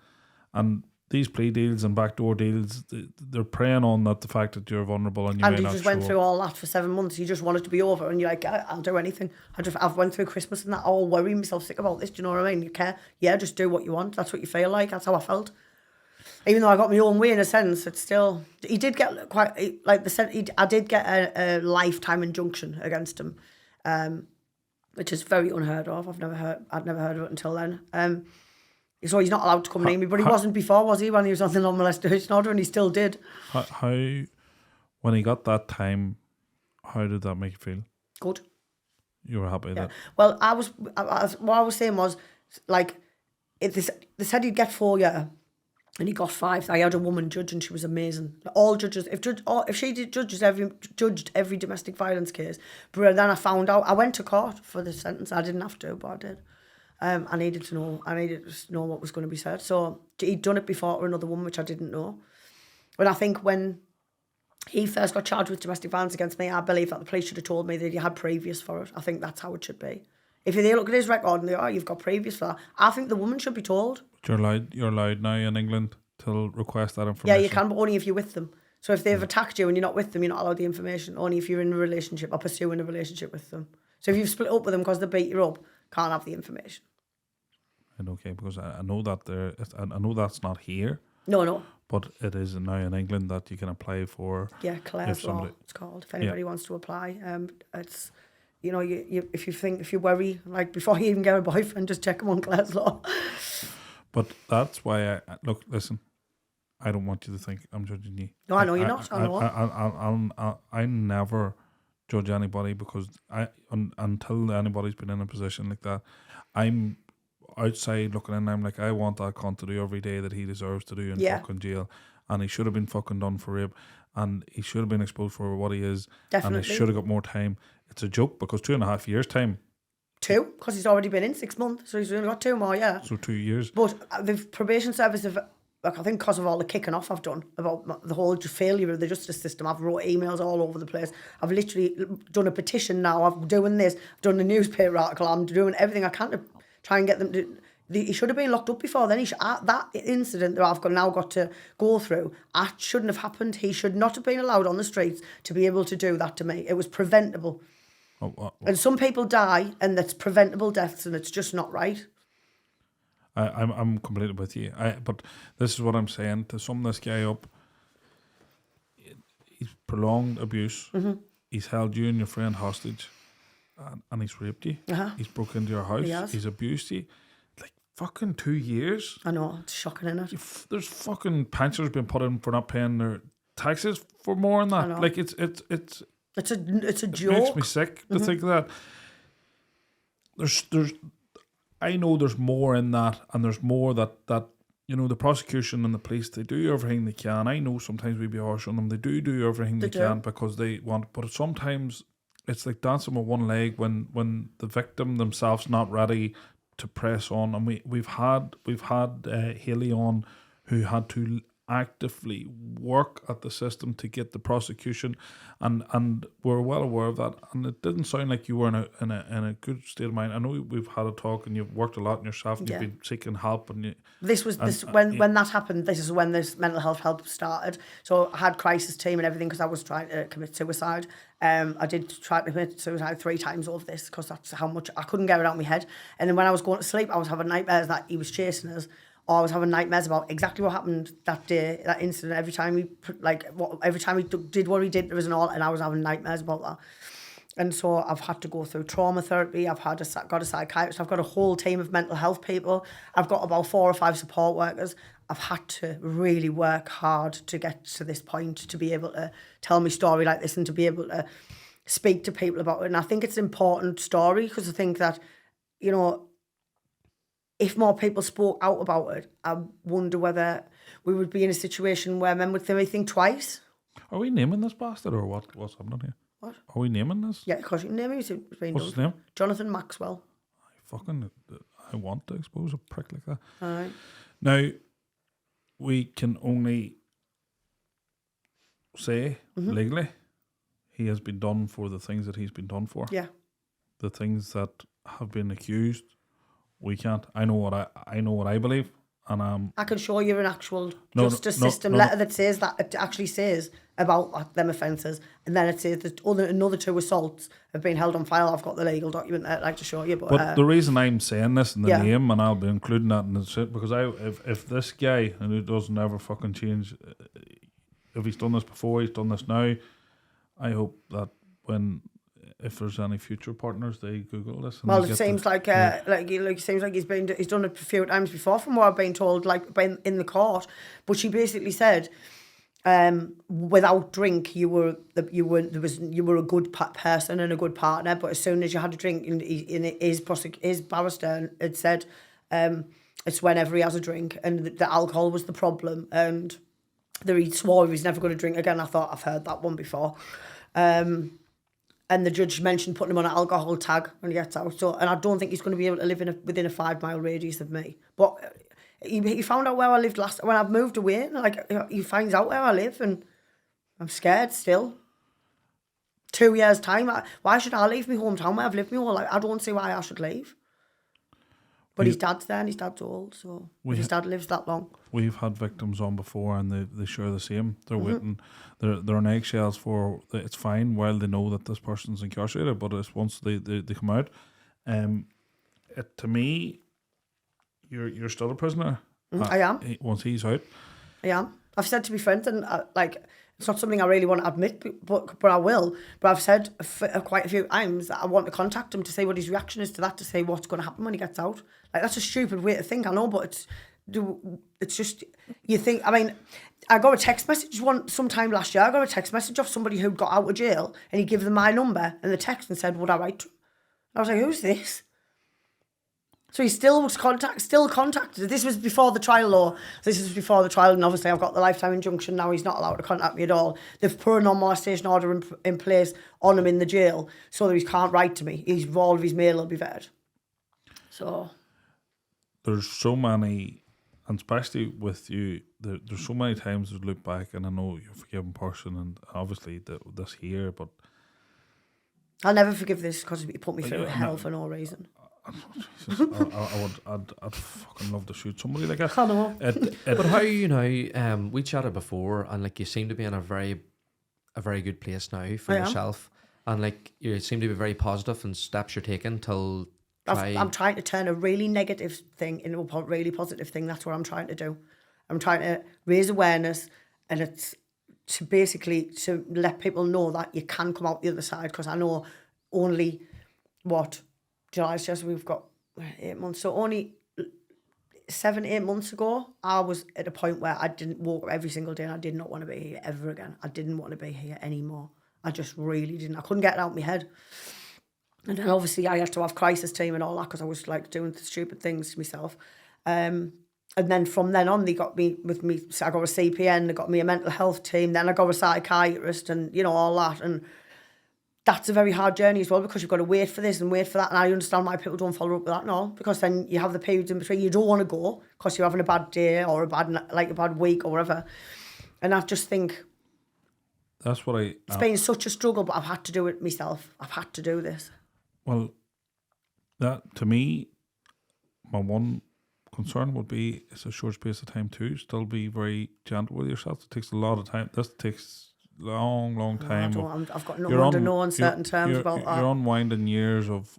And these plea deals and backdoor deals, they're preying on that, the fact that you're vulnerable and you may not show up. And you just went through all that for 7 months. You just want it to be over and you're like, I'll do anything. I've went through Christmas and that, all worrying myself sick about this. Do you know what I mean? You care. Yeah, just do what you want. That's what you feel like. That's how I felt. Even though I got my own way in a sense, it's still... He did get quite... I did get a lifetime injunction against him, which is very unheard of. I'd never heard of it until then. So he's not allowed to come near me, but he wasn't before, was he, when he was on the non-molestation order, and he still did. How, when he got that time, how did that make you feel? Good. You were happy with that? Well, what I was saying was, like, they said he'd get 4 years, and he got 5. I had a woman judge, and she was amazing. All judges, if she judged every domestic violence case, but then I found out, I went to court for the sentence. I didn't have to, but I did. I needed to know what was going to be said. So he'd done it before to another woman, which I didn't know. When I think when he first got charged with domestic violence against me, I believe that the police should have told me that he had previous for it. I think that's how it should be. If they look at his record and they you've got previous for that, I think the woman should be told. You're allowed now in England to request that Yeah, information. you can, but only if you're with them. So if they've attacked you and you're not with them, you're not allowed the information. Only if you're in a relationship or pursuing a relationship with them. So if you've split up with them because they beat you up, can't have the information. And okay, because I know that I know that's not here. No. But it is now in England that you can apply for. Yeah, Clare's Law, it's called. If anybody wants to apply, it's, you know, if you worry, like before you even get a boyfriend, just check him on Clare's Law. But that's why I look. Listen, I don't want you to think I'm judging you. No, I know you're not. I know. I never judge anybody because until anybody's been in a position like that, I'm outside looking in. I'm like, I want that cunt to do every day that he deserves to do in fucking jail, and he should have been fucking done for rape, and he should have been exposed for what he is. Definitely. And he should have got more time. It's a joke because 2.5 years time. 2, because he's already been in 6 months, so he's only got 2 more. Yeah. So 2 years. But the probation service have. Like, I think because of all the kicking off I've done about the whole failure of the justice system, I've wrote emails all over the place. I've literally done a petition now. I'm doing this. I've done a newspaper article. I'm doing everything I can to try and get them to... He should have been locked up before then. That incident that I've now got to go through, that shouldn't have happened. He should not have been allowed on the streets to be able to do that to me. It was preventable. And some people die, and that's preventable deaths, and it's just not right. I'm completely with you. But this is what I'm saying. To sum this guy up, he's prolonged abuse. Mm-hmm. He's held you and your friend hostage, and he's raped you. Uh-huh. He's broke into your house. He's abused you. Like fucking 2 years. I know, it's shocking, isn't it? There's fucking pensioners being put in for not paying their taxes for more than that. I know. Like it's a joke. It makes me sick to think that. There's. I know there's more in that, and there's more that you know, the prosecution and the police, they do everything they can. I know sometimes we be harsh on them. They do everything they can because they want, but sometimes it's like dancing with one leg when the victim themselves not ready to press on. And we've had Haley on, who had to actively work at the system to get the prosecution, and we're well aware of that. And it didn't sound like you were in a good state of mind. I know we've had a talk, and you've worked a lot on yourself, and you've been seeking help. And when that happened, this is when this mental health help started. So I had crisis team and everything because I was trying to commit suicide. I did try to commit suicide 3 times over this because that's how much I couldn't get it out of my head. And then when I was going to sleep, I was having nightmares that he was chasing us. Or I was having nightmares about exactly what happened that day, that incident. Every time he did what he did, there was an all, and I was having nightmares about that. And so I've had to go through trauma therapy. I've got a psychiatrist. I've got a whole team of mental health people. I've got about 4 or 5 support workers. I've had to really work hard to get to this point, to be able to tell my story like this and to be able to speak to people about it. And I think it's an important story because I think that, you know, if more people spoke out about it, I wonder whether we would be in a situation where men would think twice. Are we naming this bastard or what? What's happening here? What? Are we naming this? Yeah, because you can name him. What's his name? Jonathan Maxwell. I want to expose a prick like that. All right. Now, we can only say legally he has been done for the things that he's been done for. Yeah. The things that have been accused. We can't. I know what I believe, and I can show you an actual justice system letter that says that it actually says about them offences, and then it says that another 2 assaults have been held on file. I've got the legal document that I'd like to show you, but the reason I'm saying this in the name, and I'll be including that in the shit, because if this guy, and it doesn't ever fucking change, if he's done this before, he's done this now. I hope that if there's any future partners, they Google this. And it seems it seems like he's done it a few times before, from what I've been told, like in the court. But she basically said, without drink, you were a good person and a good partner. But as soon as you had a drink, his barrister had said, it's whenever he has a drink, and the alcohol was the problem, and he swore he was never going to drink again. I thought I've heard that one before. And the judge mentioned putting him on an alcohol tag when he gets out. So, and I don't think he's going to be able to live within a 5-mile radius of me. But He found out where I lived when I moved away. Like, he finds out where I live, and I'm scared still. 2 years' time, why should I leave my hometown where I've lived my whole life? I don't see why I should leave. But his dad's there, and his dad's old, so if his dad lives that long. We've had victims on before, and they share the same. They're waiting. They're on eggshells for it's fine while they know that this person's incarcerated, but it's once they come out. To me, you're still a prisoner. I am. Once he's out. I am. I've said to my friends, and it's not something I really want to admit, but I will. But I've said quite a few times that I want to contact him to see what his reaction is to that, to say what's going to happen when he gets out. Like, that's a stupid way to think, I know, but it's just, you think, I mean, I got a text message sometime last year. I got a text message of somebody who got out of jail, and he gave them my number and the text and said, would I write to him? I was like, who's this? So he still contacted. This was before the trial law. This is before the trial, and obviously I've got the lifetime injunction now. He's not allowed to contact me at all. They've put a non-molestation order in place on him in the jail so that he can't write to me. All of his mail will be vetted. So there's so many, and especially with you, there's so many times to look back, and I know you're a forgiving person, and obviously this here, but I'll never forgive this because he put me through hell for no reason. Jesus, I'd fucking love to shoot somebody like that. I know. But how we chatted before, and like you seem to be in a very good place now for yourself, and like you seem to be very positive in steps you're taking till. I'm trying to turn a really negative thing into a really positive thing. That's what I'm trying to do. I'm trying to raise awareness, and it's to basically to let people know that you can come out the other side. Because I know only July's just, we've got 8 months. So only 7-8 months ago, I was at a point where I didn't walk every single day, and I did not want to be here ever again. I didn't want to be here anymore. I just really didn't. I couldn't get it out of my head. And then obviously I had to have crisis team and all that because I was like doing stupid things to myself. And then from then on, they got me with me. So I got a CPN, they got me a mental health team. Then I got a psychiatrist, and all that. And that's a very hard journey as well, because you've got to wait for this and wait for that. And I understand why people don't follow up with that now, because then you have the periods in between. You don't want to go because you're having a bad day or a bad week or whatever. And I just think that's what it's been such a struggle, but I've had to do it myself. I've had to do this. Well, that to me, my one concern would be it's a short space of time too. Still be very gentle with yourself. It takes a lot of time. This takes long time. I've got nothing to know on certain terms about that. You're unwinding years of.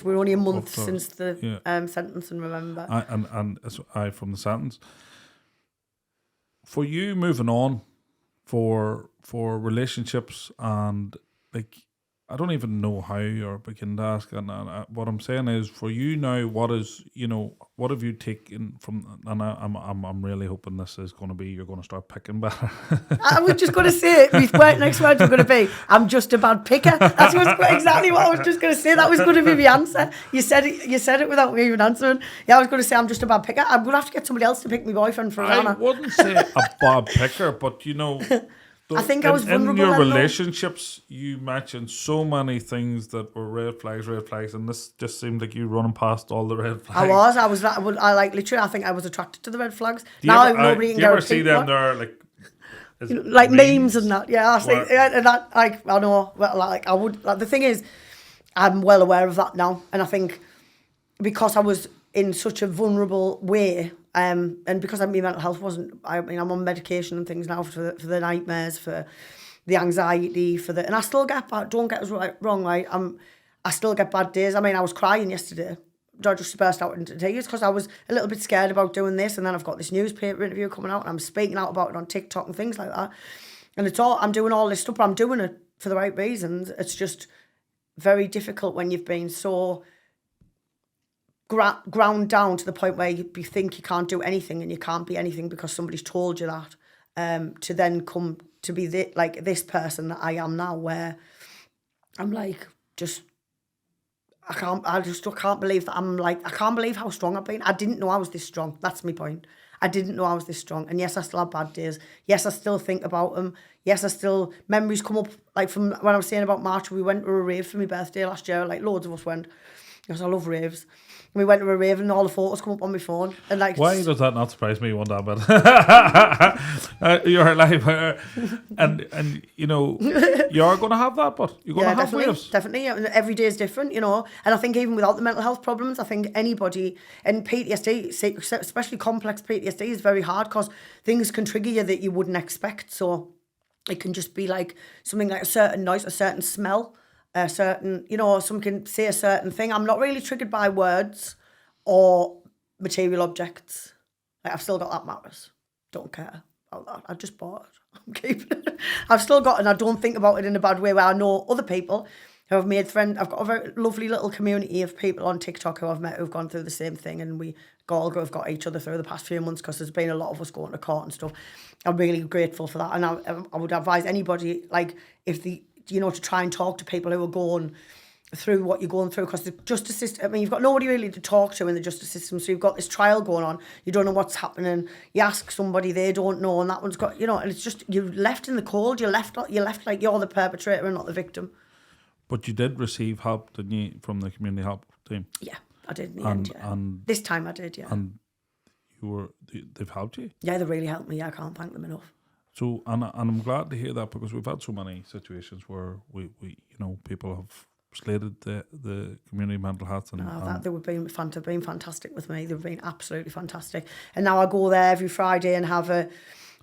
We're only a month since the sentencing, remember? And from the sentence. For you moving on, for relationships, and like, I don't even know how or begin to ask. And what I'm saying is, for you now, what have you taken from? And I'm really hoping this is going to be, you're going to start picking better. I was just going to say, next words were going to be, I'm just a bad picker. That's exactly what I was just going to say. That was going to be the answer. You said it without me even answering. Yeah, I was going to say I'm just a bad picker. I'm going to have to get somebody else to pick my boyfriend for Anna. I wouldn't say a bad picker, but I think I was vulnerable. In your relationships, you mentioned so many things that were red flags, and this just seemed like you running past all the red flags. Literally, I think I was attracted to the red flags. Do you ever see them there, like memes and that? Yeah, I think that. Like, I know, I would. Like, the thing is, I'm well aware of that now, and I think because I was in such a vulnerable way. And because my mental health wasn't, I'm on medication and things now for the nightmares, for the anxiety, and I still get bad. Don't get us wrong, right? I still get bad days. I mean, I was crying yesterday. I just burst out into tears because I was a little bit scared about doing this, and then I've got this newspaper interview coming out, and I'm speaking out about it on TikTok and things like that. And I'm doing all this stuff, but I'm doing it for the right reasons. It's just very difficult when you've been so ground down to the point where you think you can't do anything and you can't be anything because somebody's told you that, to then come to be this person that I am now, where I'm like, I can't believe that I can't believe how strong I've been. I didn't know I was this strong. That's my point. I didn't know I was this strong. And yes, I still have bad days. Yes, I still think about them. Yes, memories come up, like from when I was saying about March, we went to a rave for my birthday last year, like loads of us went. because I love raves. And we went to a rave and all the photos come up on my phone. And like, Why does that not surprise me one damn bit? You're like, and you know, you're going to have that, but you're going to have waves. Definitely. And every day is different, you know. And I think even without the mental health problems, I think anybody, and PTSD, especially complex PTSD, is very hard because things can trigger you that you wouldn't expect. So it can just be like something like a certain noise, a certain smell, a certain, you know, someone can say a certain thing. I'm not really triggered by words or material objects. Like, I've still got that mattress. Don't care about that. I just bought it. I'm keeping it. I've still got it, and I don't think about it in a bad way, where I know other people who have made friends. I've got a very lovely little community of people on TikTok who I've met who've gone through the same thing, and we all have got each other through the past few months because there's been a lot of us going to court and stuff. I'm really grateful for that, and I would advise anybody, like, if the, you know, to try and talk to people who are going through what you're going through, because the justice system, I mean, you've got nobody really to talk to in the justice system, so you've got this trial going on, you don't know what's happening, you ask somebody, they don't know, and that one's got, you know, and it's just, you're left in the cold, you're left like you're the perpetrator and not the victim. But you did receive help, didn't you, from the community help team? Yeah, I did in the end, yeah. And this time I did, yeah. And they've helped you? Yeah, they really helped me, yeah, I can't thank them enough. So, and I'm glad to hear that, because we've had so many situations where we you know, people have slated the community mental health, and they've been fantastic with me. They've been absolutely fantastic. And now I go there every Friday and have a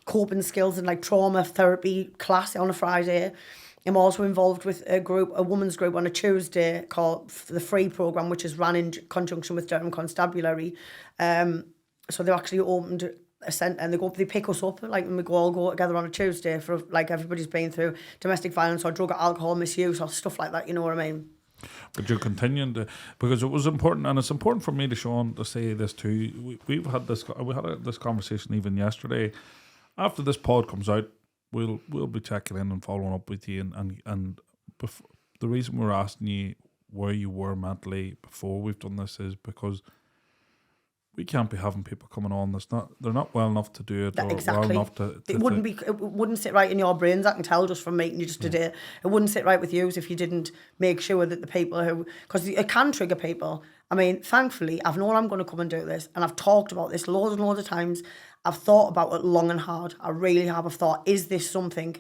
coping skills and like trauma therapy class on a Friday. I'm also involved with a women's group on a Tuesday called the Free Programme, which is run in conjunction with Durham Constabulary. So they've actually opened a centre, and they pick us up, like, when we all go together on a Tuesday for, like, everybody's been through domestic violence or drug or alcohol misuse or stuff like that, you know what I mean? But you're continuing to, because it was important, and it's important for me to Sean to say this too. We had this conversation even yesterday. After this pod comes out, we'll be checking in and following up with you, and the reason we're asking you where you were mentally before we've done this is because we can't be having people coming on they're not well enough to do it, or exactly. well enough to it wouldn't sit right in your brains, I can tell, just from meeting you just today. It wouldn't sit right with you if you didn't make sure that the people who, because it can trigger people. I mean, thankfully, I've known I'm going to come and do this, and I've talked about this loads and loads of times. I've thought about it long and hard. I really have. I've thought, is this something,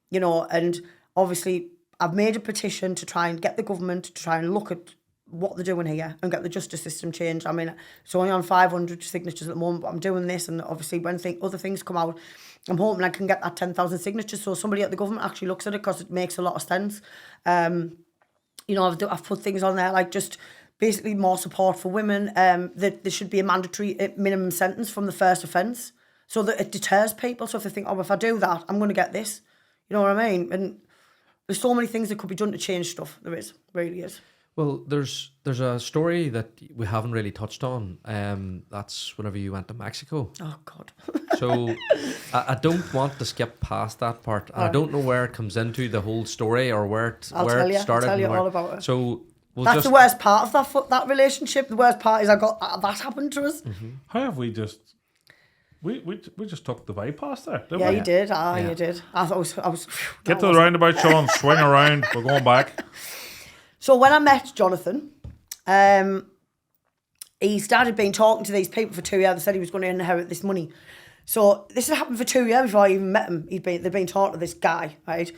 you know? And obviously, I've made a petition to try and get the government to try and look at what they're doing here and get the justice system changed. I mean, it's only on 500 signatures at the moment, but I'm doing this, and obviously when other things come out, I'm hoping I can get that 10,000 signatures so somebody at the government actually looks at it, because it makes a lot of sense. You know, I've put things on there like just basically more support for women, that there should be a mandatory minimum sentence from the first offence so that it deters people. So if they think, oh, if I do that, I'm going to get this. You know what I mean? And there's so many things that could be done to change stuff. There is, really is. Well, there's a story that we haven't really touched on. That's whenever you went to Mexico. Oh, God. So I don't want to skip past that part. And I don't know where it comes into the whole story or where it started. I'll tell you all about it. So that's the worst part of that relationship. The worst part is I got that happened to us. Mm-hmm. How have we just... We just took the bypass there, didn't we? Yeah, you did. You did. I was Get to the roundabout, Sean. Swing around. We're going back. So when I met Jonathan, he started talking to these people for 2 years. They said he was going to inherit this money. So this had happened for 2 years before I even met him. They'd been talking to this guy, right?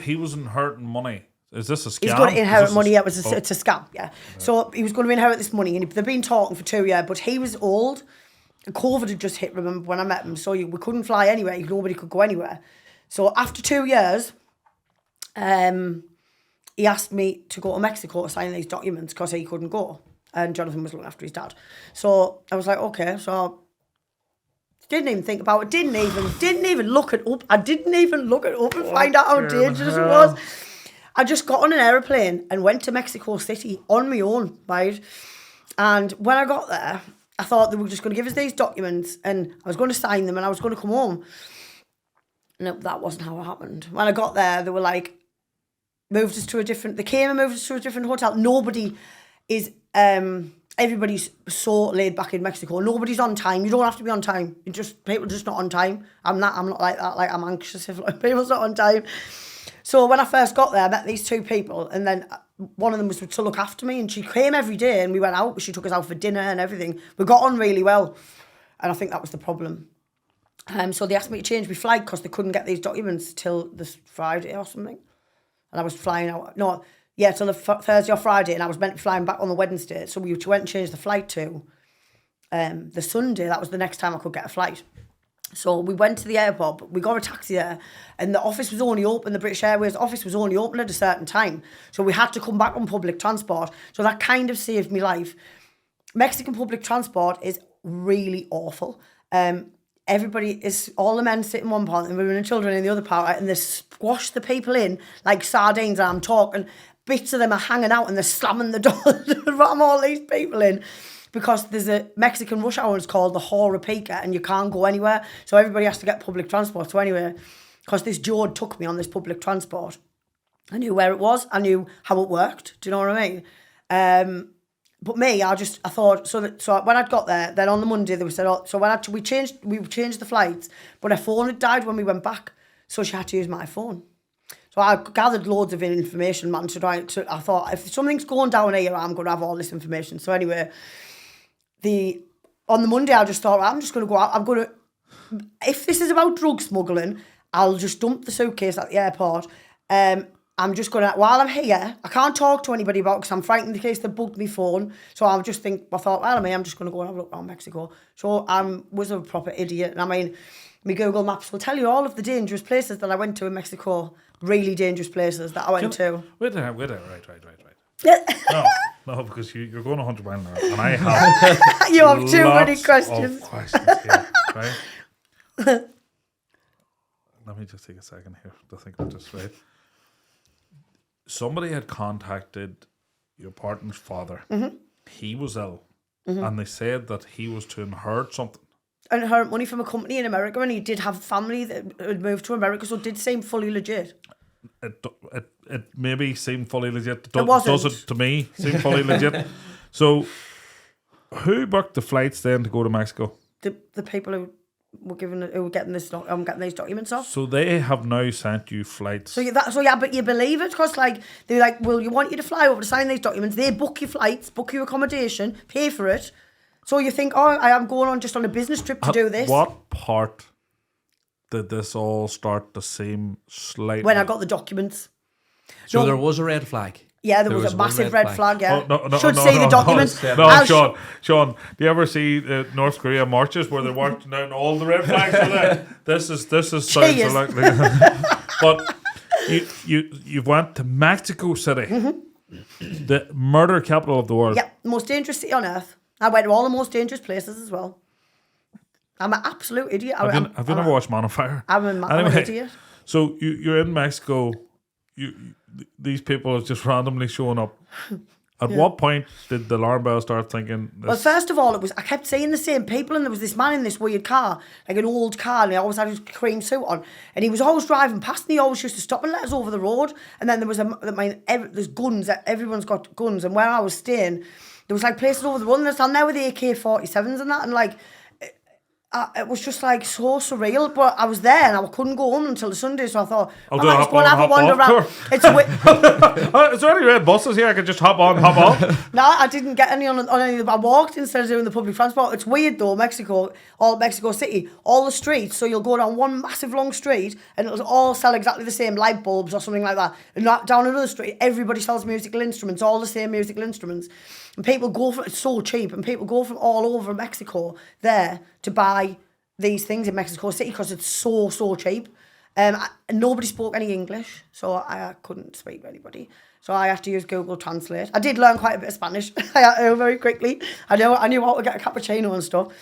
He was inheriting money. Is this a scam? He's going to inherit money. Yeah, it's a scam. Yeah. So he was going to inherit this money, and they've been talking for 2 years. But he was old. COVID had just hit. Remember when I met him? So we couldn't fly anywhere. Nobody could go anywhere. So after 2 years, he asked me to go to Mexico to sign these documents because he couldn't go, and Jonathan was looking after his dad. So I was like, okay. So didn't even think about it. Didn't even look it up. I didn't even look it up and find out how dangerous it was. I just got on an aeroplane and went to Mexico City on my own, right? And when I got there, I thought they were just going to give us these documents and I was going to sign them and I was going to come home. No, that wasn't how it happened. When I got there, they were like, they came and moved us to a different hotel. Nobody is, everybody's so laid back in Mexico. Nobody's on time. You don't have to be on time. People are just not on time. I'm not like that. I'm anxious if people's not on time. So when I first got there, I met these two people, and then one of them was to look after me, and she came every day, and we went out. She took us out for dinner and everything. We got on really well, and I think that was the problem. So they asked me to change my flight because they couldn't get these documents till this Friday or something, and I was flying out. No, yeah, till the Thursday or Friday, and I was meant to be flying back on the Wednesday. So we went and changed the flight to the Sunday. That was the next time I could get a flight. So we went to the airport, but we got a taxi there, and the office was only open, the British Airways office was only open at a certain time. So we had to come back on public transport. So that kind of saved me life. Mexican public transport is really awful. All the men sit in one part and women and children in the other part, and they squash the people in like sardines, and I'm talking, bits of them are hanging out and they're slamming the doors to ram all these people in. Because there's a Mexican rush hour, it's called the Hora Pica, and you can't go anywhere. So everybody has to get public transport. So anyway, because this Joe took me on this public transport, I knew where it was. I knew how it worked. Do you know what I mean? But me, I thought, so when I'd got there, then on the Monday, they said, so we changed the flights, but her phone had died when we went back. So she had to use my phone. So I gathered loads of information, man. I thought, if something's going down here, I'm going to have all this information. So anyway, on the Monday, I just thought, I'm just going to go out. If this is about drug smuggling, I'll just dump the suitcase at the airport. I'm just going to, while I'm here, I can't talk to anybody about it because I'm frightened in case they bugged my phone. So I thought, well, I'm just going to go and have a look around Mexico. So I was a proper idiot. And I mean, my Google Maps will tell you all of the dangerous places that I went to in Mexico. Really dangerous places that I went to. Wait there, right. No, because you're going 100 miles an hour, and I have you have too many questions. Of questions here, right? Let me just take a second here to think of this right. Somebody had contacted your partner's father. Mm-hmm. He was ill, and they said that he was to inherit something. Inherit money from a company in America, and he did have family that had moved to America, so it did seem fully legit. It maybe seemed fully legit. It wasn't. Does it to me seem fully legit? So, who booked the flights then to go to Mexico? The people who were getting these documents off. So they have now sent you flights. So but you believe it because they're like, well, you want you to fly over to sign these documents. They book your flights, book your accommodation, pay for it. So you think, I am going on just on a business trip to do this. What part did this all start to seem slightly? When I got the documents. So there was a red flag. Yeah, there was a massive red flag. Yeah, Should see the documents. No, Sean, do you ever see North Korea marches where they're marching down all the red flags are there? This is sounds like. But you went to Mexico City, the murder capital of the world. Yeah, most dangerous city on earth. I went to all the most dangerous places as well. I'm an absolute idiot. Have you never watched Man on Fire? I'm an idiot. So you're in Mexico. These people have just randomly shown up. At what point did the alarm bell start thinking? Well, first of all, I kept seeing the same people, and there was this man in this weird car, like an old car, and he always had his cream suit on, and he was always driving past, and he always used to stop and let us over the road. And then there was there's guns. Everyone's got guns, and where I was staying, there was like places over the road, and they're standing there with the AK-47s and that, and like. It was just like so surreal, but I was there and I couldn't go home until the Sunday, so I thought, I might just go and have a wander around. Is there any red buses here? I could just hop on. No, I didn't get any on any of them. I walked instead of doing the public transport. It's weird though, Mexico City, all the streets, so you'll go down one massive long street and it'll all sell exactly the same, light bulbs or something like that. And down another street, everybody sells musical instruments, all the same musical instruments. And people go from, it's so cheap, and people go from all over Mexico there to buy these things in Mexico City because it's so cheap. Nobody spoke any English, so I couldn't speak to anybody. So I had to use Google Translate. I did learn quite a bit of Spanish very quickly. I knew how to get a cappuccino and stuff.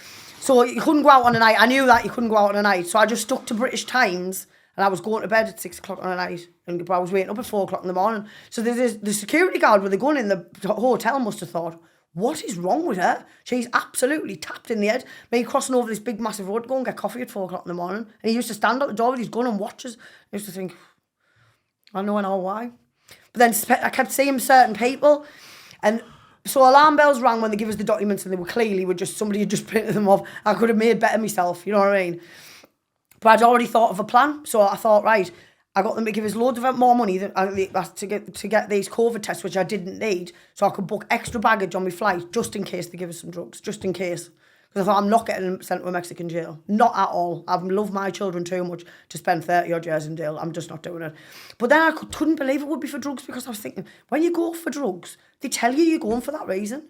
So you couldn't go out on a night. I knew that you couldn't go out on a night. So I just stuck to British times, and I was going to bed at 6 o'clock on a night, and I was waking up at 4 o'clock in the morning. So the security guard with the gun in the hotel must have thought, what is wrong with her? She's absolutely tapped in the head. Me crossing over this big massive road to go and get coffee at 4 o'clock in the morning. And he used to stand at the door with his gun and watch us. I used to think, I know why. But then I kept seeing certain people, and so alarm bells rang when they give us the documents, and they were clearly somebody had just printed them off. I could have made better myself, you know what I mean? But I'd already thought of a plan, so I thought, right, I got them to give us loads of more money to get these COVID tests, which I didn't need, so I could book extra baggage on my flight just in case they give us some drugs, just in case. Because I thought, I'm not getting sent to a Mexican jail. Not at all. I love my children too much to spend 30 odd years in jail. I'm just not doing it. But then I couldn't believe it would be for drugs, because I was thinking, when you go for drugs, they tell you you're going for that reason.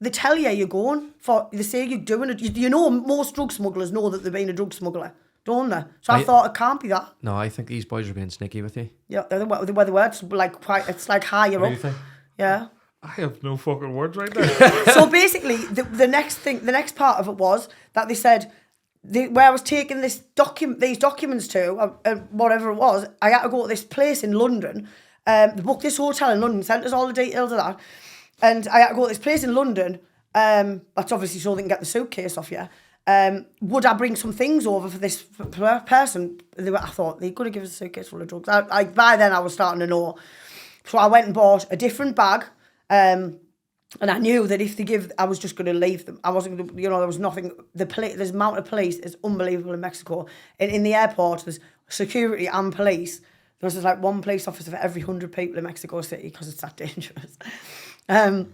They tell you you're going for, they say you're doing it. You know, most drug smugglers know that they're being a drug smuggler, don't they? So I thought, it can't be that. No, I think these boys are being sneaky with you. Yeah, the words like quite. It's like higher up. Yeah. I have no fucking words right now. So basically, the next part of it was that they said where I was taking these documents to, whatever it was, I had to go to this place in London. They booked this hotel in London, sent us all the details of that, and I had to go to this place in London. That's obviously so they can get the suitcase off you. Would I bring some things over for this person? I thought they're going to give us a suitcase full of drugs. By then I was starting to know. So I went and bought a different bag. And I knew that if they I was just going to leave them. I wasn't going to, there was nothing. This amount of police is unbelievable in Mexico. In the airport, there's security and police. There's like one police officer for every 100 people in Mexico City, because it's that dangerous. But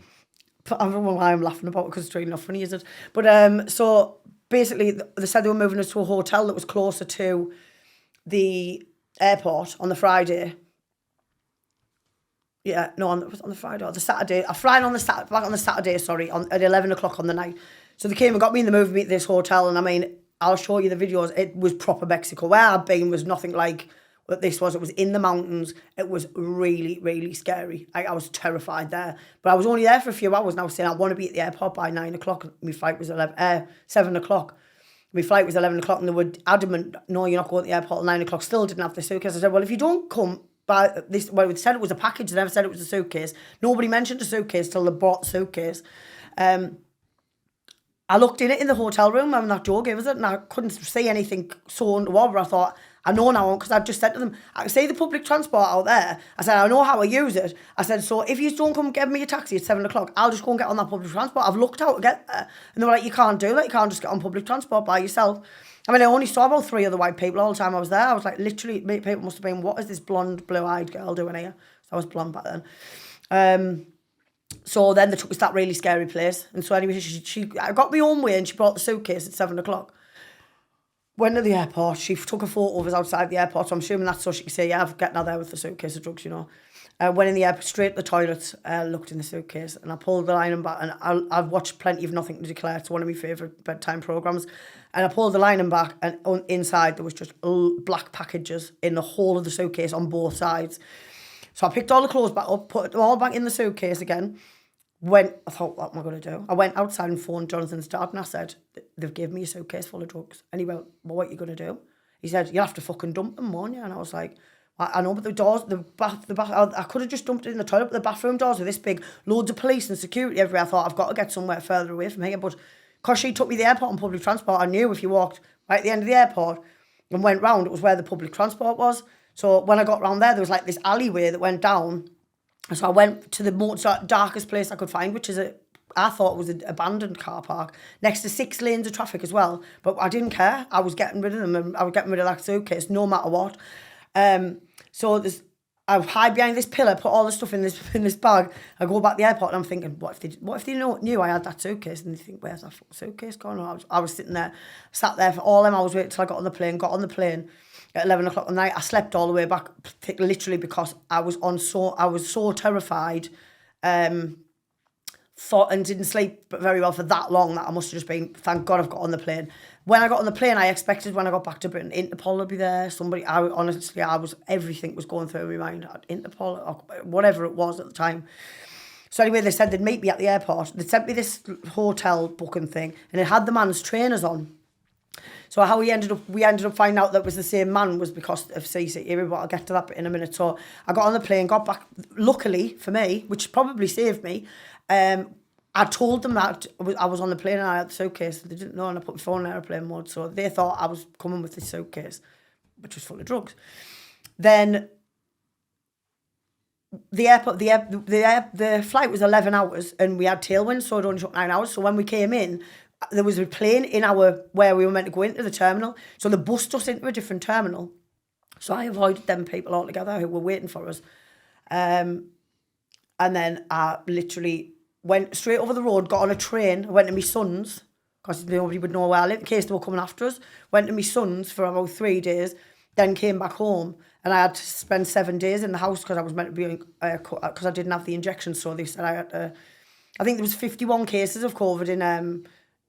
I don't know why I'm laughing about it, because it's really not funny, is it? But so basically, they said they were moving us to a hotel that was closer to the airport on the Friday. Yeah, no, on the Friday or the Saturday. I flying back on the Saturday, at 11 o'clock on the night. So they came and got me in the movie at this hotel, and I mean, I'll show you the videos. It was proper Mexico. Where I'd been was nothing like what this was. It was in the mountains. It was really, really scary. I was terrified there. But I was only there for a few hours, and I was saying I want to be at the airport by 9 o'clock. My flight was 7 o'clock. My flight was 11 o'clock, and they were adamant, no, you're not going to the airport at 9 o'clock. Still didn't have the suitcase. I said, well, if you don't come by this, well, it said it was a package. They never said it was a suitcase. Nobody mentioned a suitcase till they brought the suitcase. I looked in it in the hotel room. I'm not joking, was it? And I couldn't see anything so underwater. I thought, I know now, because I've just said to them, I can see the public transport out there. I said, I know how I use it. I said, so if you don't come get me a taxi at 7 o'clock, I'll just go and get on that public transport. I've looked out to get there. And they were like, you can't do that. You can't just get on public transport by yourself. I mean, I only saw about 3 other white people all the time I was there. I was like, literally, people must have been, what is this blonde, blue-eyed girl doing here? So I was blonde back then. So then they took us to that really scary place. And so anyway, I got my own way, and she brought the suitcase at 7 o'clock. Went to the airport. She took a photo of us outside the airport. So I'm assuming that's so she could say, yeah, I've gotten out there with the suitcase of drugs, Went in the airport, straight to the toilet, looked in the suitcase, and I pulled the lining back. And I've watched plenty of Nothing to Declare. It's one of my favourite bedtime programmes. And I pulled the lining back, and inside there was just black packages in the whole of the suitcase on both sides. So I picked all the clothes back up, put them all back in the suitcase again. I thought, what am I going to do? I went outside and phoned Jonathan's dad, and I said, they've given me a suitcase full of drugs. And he went, well, what are you going to do? He said, you'll have to fucking dump them, won't you? And I was like, I know, but the doors, the bath, I could have just dumped it in the toilet, but the bathroom doors were this big, loads of police and security everywhere. I thought, I've got to get somewhere further away from here. But because she took me to the airport on public transport, I knew if you walked right at the end of the airport and went round, it was where the public transport was. So when I got round there was like this alleyway that went down. So I went to the most darkest place I could find, which is I thought it was an abandoned car park next to 6 lanes of traffic as well. But I didn't care. I was getting rid of them, and I was getting rid of that suitcase no matter what. So I hide behind this pillar, put all the stuff in this bag. I go back to the airport, and I'm thinking, what if they knew I had that suitcase? And they think, where's that suitcase gone? I was sitting there, sat there for all them hours waiting till I got on the plane. Got on the plane at 11 o'clock at night. I slept all the way back, literally, because I was so terrified. Thought and didn't sleep very well for that long that I must have just been, thank God I've got on the plane. When I got on the plane, I expected when I got back to Britain, Interpol would be there. Everything was going through my mind. Interpol, or whatever it was at the time. So anyway, they said they'd meet me at the airport. They sent me this hotel booking thing, and it had the man's trainers on. So how we ended up finding out that it was the same man was because of CCTV, but I'll get to that in a minute. So I got on the plane, got back, luckily for me, which probably saved me, I told them that I was on the plane and I had the suitcase. They didn't know, and I put my phone in airplane mode, so they thought I was coming with this suitcase, which was full of drugs. Then the flight was 11 hours, and we had tailwinds, so it only took 9 hours. So when we came in, there was a plane in where we were meant to go into the terminal. So they bussed us into a different terminal. So I avoided them people altogether who were waiting for us. And then I literally went straight over the road, got on a train, went to my son's, because nobody would know where I lived in case they were coming after us. Went to my son's for about 3 days, then came back home. And I had to spend 7 days in the house because I was meant to be, because I didn't have the injection. So they said I had to, I think there was 51 cases of COVID in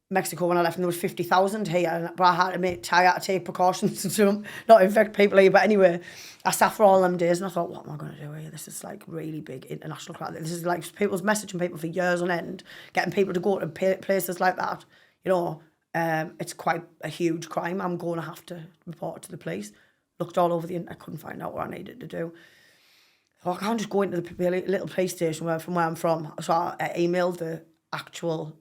Mexico when I left, and there was 50,000 here. But I had to take precautions to not infect people here. But anyway, I sat for all them days and I thought, what am I going to do here? This is like really big international crowd. This is like people's messaging people for years on end, getting people to go to places like that. You know, it's quite a huge crime. I'm going to have to report it to the police. Looked all over the internet, I couldn't find out what I needed to do. So I can't just go into the little police station from where I'm from. So I emailed the actual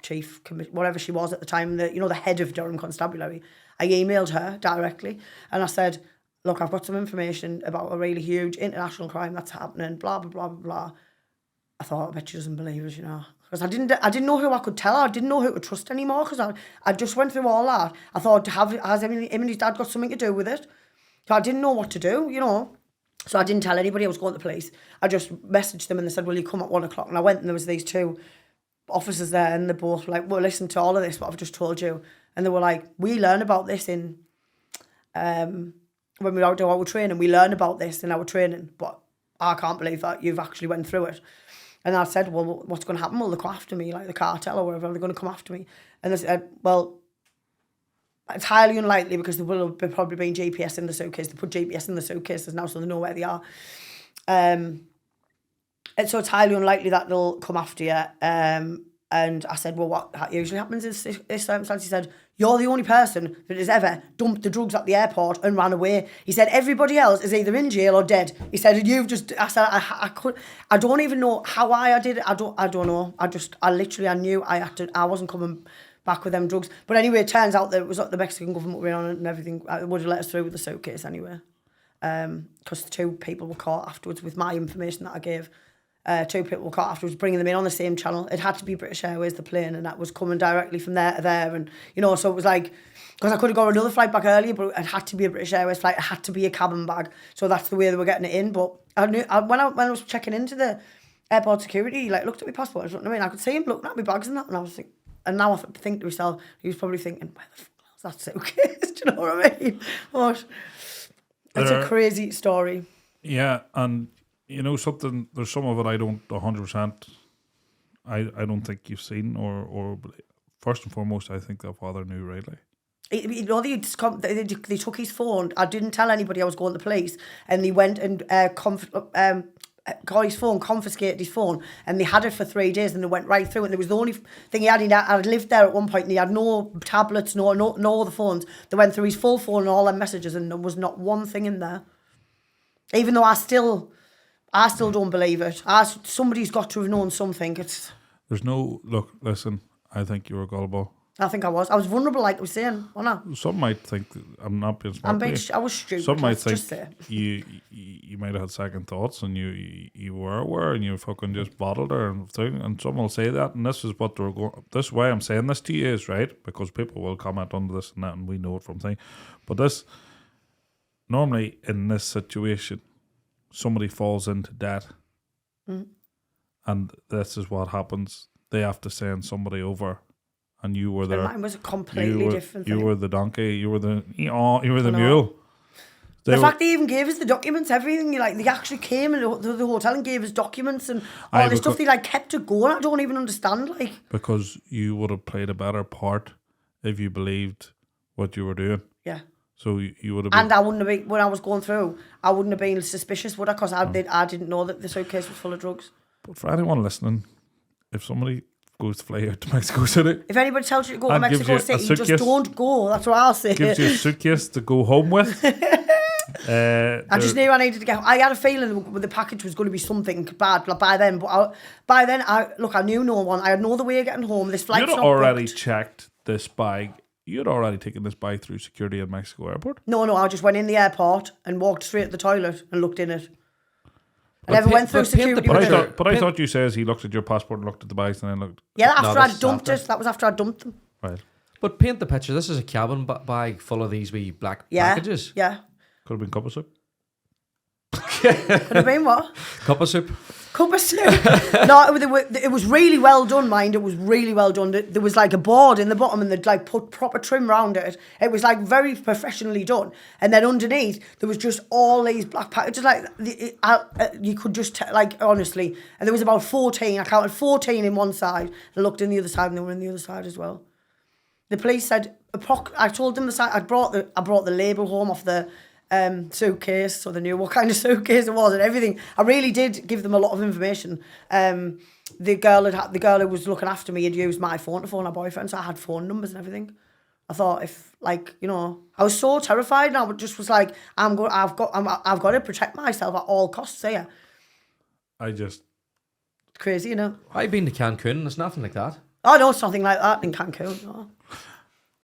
chief, whatever she was at the time, the head of Durham Constabulary. I emailed her directly and I said, look, I've got some information about a really huge international crime that's happening, blah, blah, blah, blah, blah. I thought, I bet she doesn't believe us, Because I didn't know who I could tell her. I didn't know who to trust anymore because I just went through all that. I thought, has him and his dad got something to do with it? So I didn't know what to do, So I didn't tell anybody I was going to the police. I just messaged them and they said, will you come at 1 o'clock? And I went and there was these 2 officers there and they both were like, well, listen to all of this, what I've just told you. And they were like, we learn about this in, when we do our training, we learn about this in our training, but I can't believe that you've actually went through it. And I said, well, what's going to happen? Will they come after me, like the cartel or whatever? Are they going to come after me? And they said, well, it's highly unlikely because there will have probably been GPS in the suitcase. They put GPS in the suitcases now so they know where they are. And so it's highly unlikely that they'll come after you. And I said, well, what usually happens is this circumstance. He said, you're the only person that has ever dumped the drugs at the airport and ran away. He said, everybody else is either in jail or dead. He said, and you've just, I said, I don't even know how I did it. I don't know. I knew I wasn't coming back with them drugs. But anyway, it turns out that it was the Mexican government were in on it and everything. It would have let us through with the suitcase anyway. Because 2 people were caught afterwards with my information that I gave. 2 people were caught afterwards, bringing them in on the same channel. It had to be British Airways, the plane, and that was coming directly from there to there. And, so it was like, because I could have got another flight back earlier, but it had to be a British Airways flight. It had to be a cabin bag. So that's the way they were getting it in. But I knew when I was checking into the airport security, he looked at my passport. You know what I mean? I could see him looking at my bags and that, and I was like, and now I think to myself, he was probably thinking, where the fuck is that suitcase? Do you know what I mean? But it's a crazy story. Yeah, and something, there's some of it I don't 100%, I don't think you've seen, or first and foremost, I think their father knew rightly. They took his phone. I didn't tell anybody I was going to the police, and they went and got his phone, confiscated his phone, and they had it for 3 days, and they went right through it. And it was the only thing he had. I'd lived there at one point, and he had no tablets, no other phones. They went through his full phone and all them messages, and there was not one thing in there. Even though I still don't believe it. Somebody's got to have known something. Listen, I think you were gullible. I think I was. I was vulnerable, like I was saying, wasn't I? Some might think I'm not being smart. I was stupid. Some might think you might have had second thoughts and you were aware and you fucking just bottled her and thing. And some will say that, and this is what they're going. This is why I'm saying this to you is right, because people will comment on this and that, and we know it from thing. But this normally in this situation, somebody falls into debt, and this is what happens. They have to send somebody over. And you were there. Mine was a completely different thing. You were the donkey. You were the mule. The fact they even gave us the documents, everything. They actually came and the hotel and gave us documents and all this stuff. They kept it going. I don't even understand. Because you would have played a better part if you believed what you were doing. Yeah. So you would have. And I wouldn't have been, when I was going through, I wouldn't have been suspicious, would I? Because I didn't know that the suitcase was full of drugs. But for anyone listening, if somebody goes to fly out to Mexico City. If anybody tells you to go to Mexico City, just don't go. That's what I'll say. Gives you a suitcase to go home with. I just knew I needed to get. I had a feeling the package was going to be something bad by then. But I knew no one. I had no other way of getting home. This flight's not booked. You'd already checked this bag. You'd already taken this bag through security at Mexico Airport. No. I just went in the airport and walked straight to the toilet and looked in it. I never went through security. But I thought you says he looked at your passport and looked at the bags and then looked. Yeah, after I'd dumped it. That was after I dumped them. Right. But paint the picture. This is a cabin bag full of these wee black packages. Yeah. Could have been cup of soup. Could have been what? Cup of soup. Cup of soup. No, it was really well done, mind. It was really well done. There was like a board in the bottom and they'd like put proper trim around it. It was like very professionally done. And then underneath, there was just all these black packages. Like, you could just, like, honestly. And there was about 14. I counted 14 in one side. I looked in the other side and they were in the other side as well. The police said, I told them I brought the label home off the suitcase, so they knew what kind of suitcase it was and everything. I really did give them a lot of information. The girl who was looking after me had used my phone to phone her boyfriend, so I had phone numbers and everything. I thought, if, like, you know, I was so terrified, and I just was like, I've got to protect myself at all costs here. It's Crazy, you know. I've been to Cancun. There's nothing like that. Oh no, it's nothing like that in Cancun. No.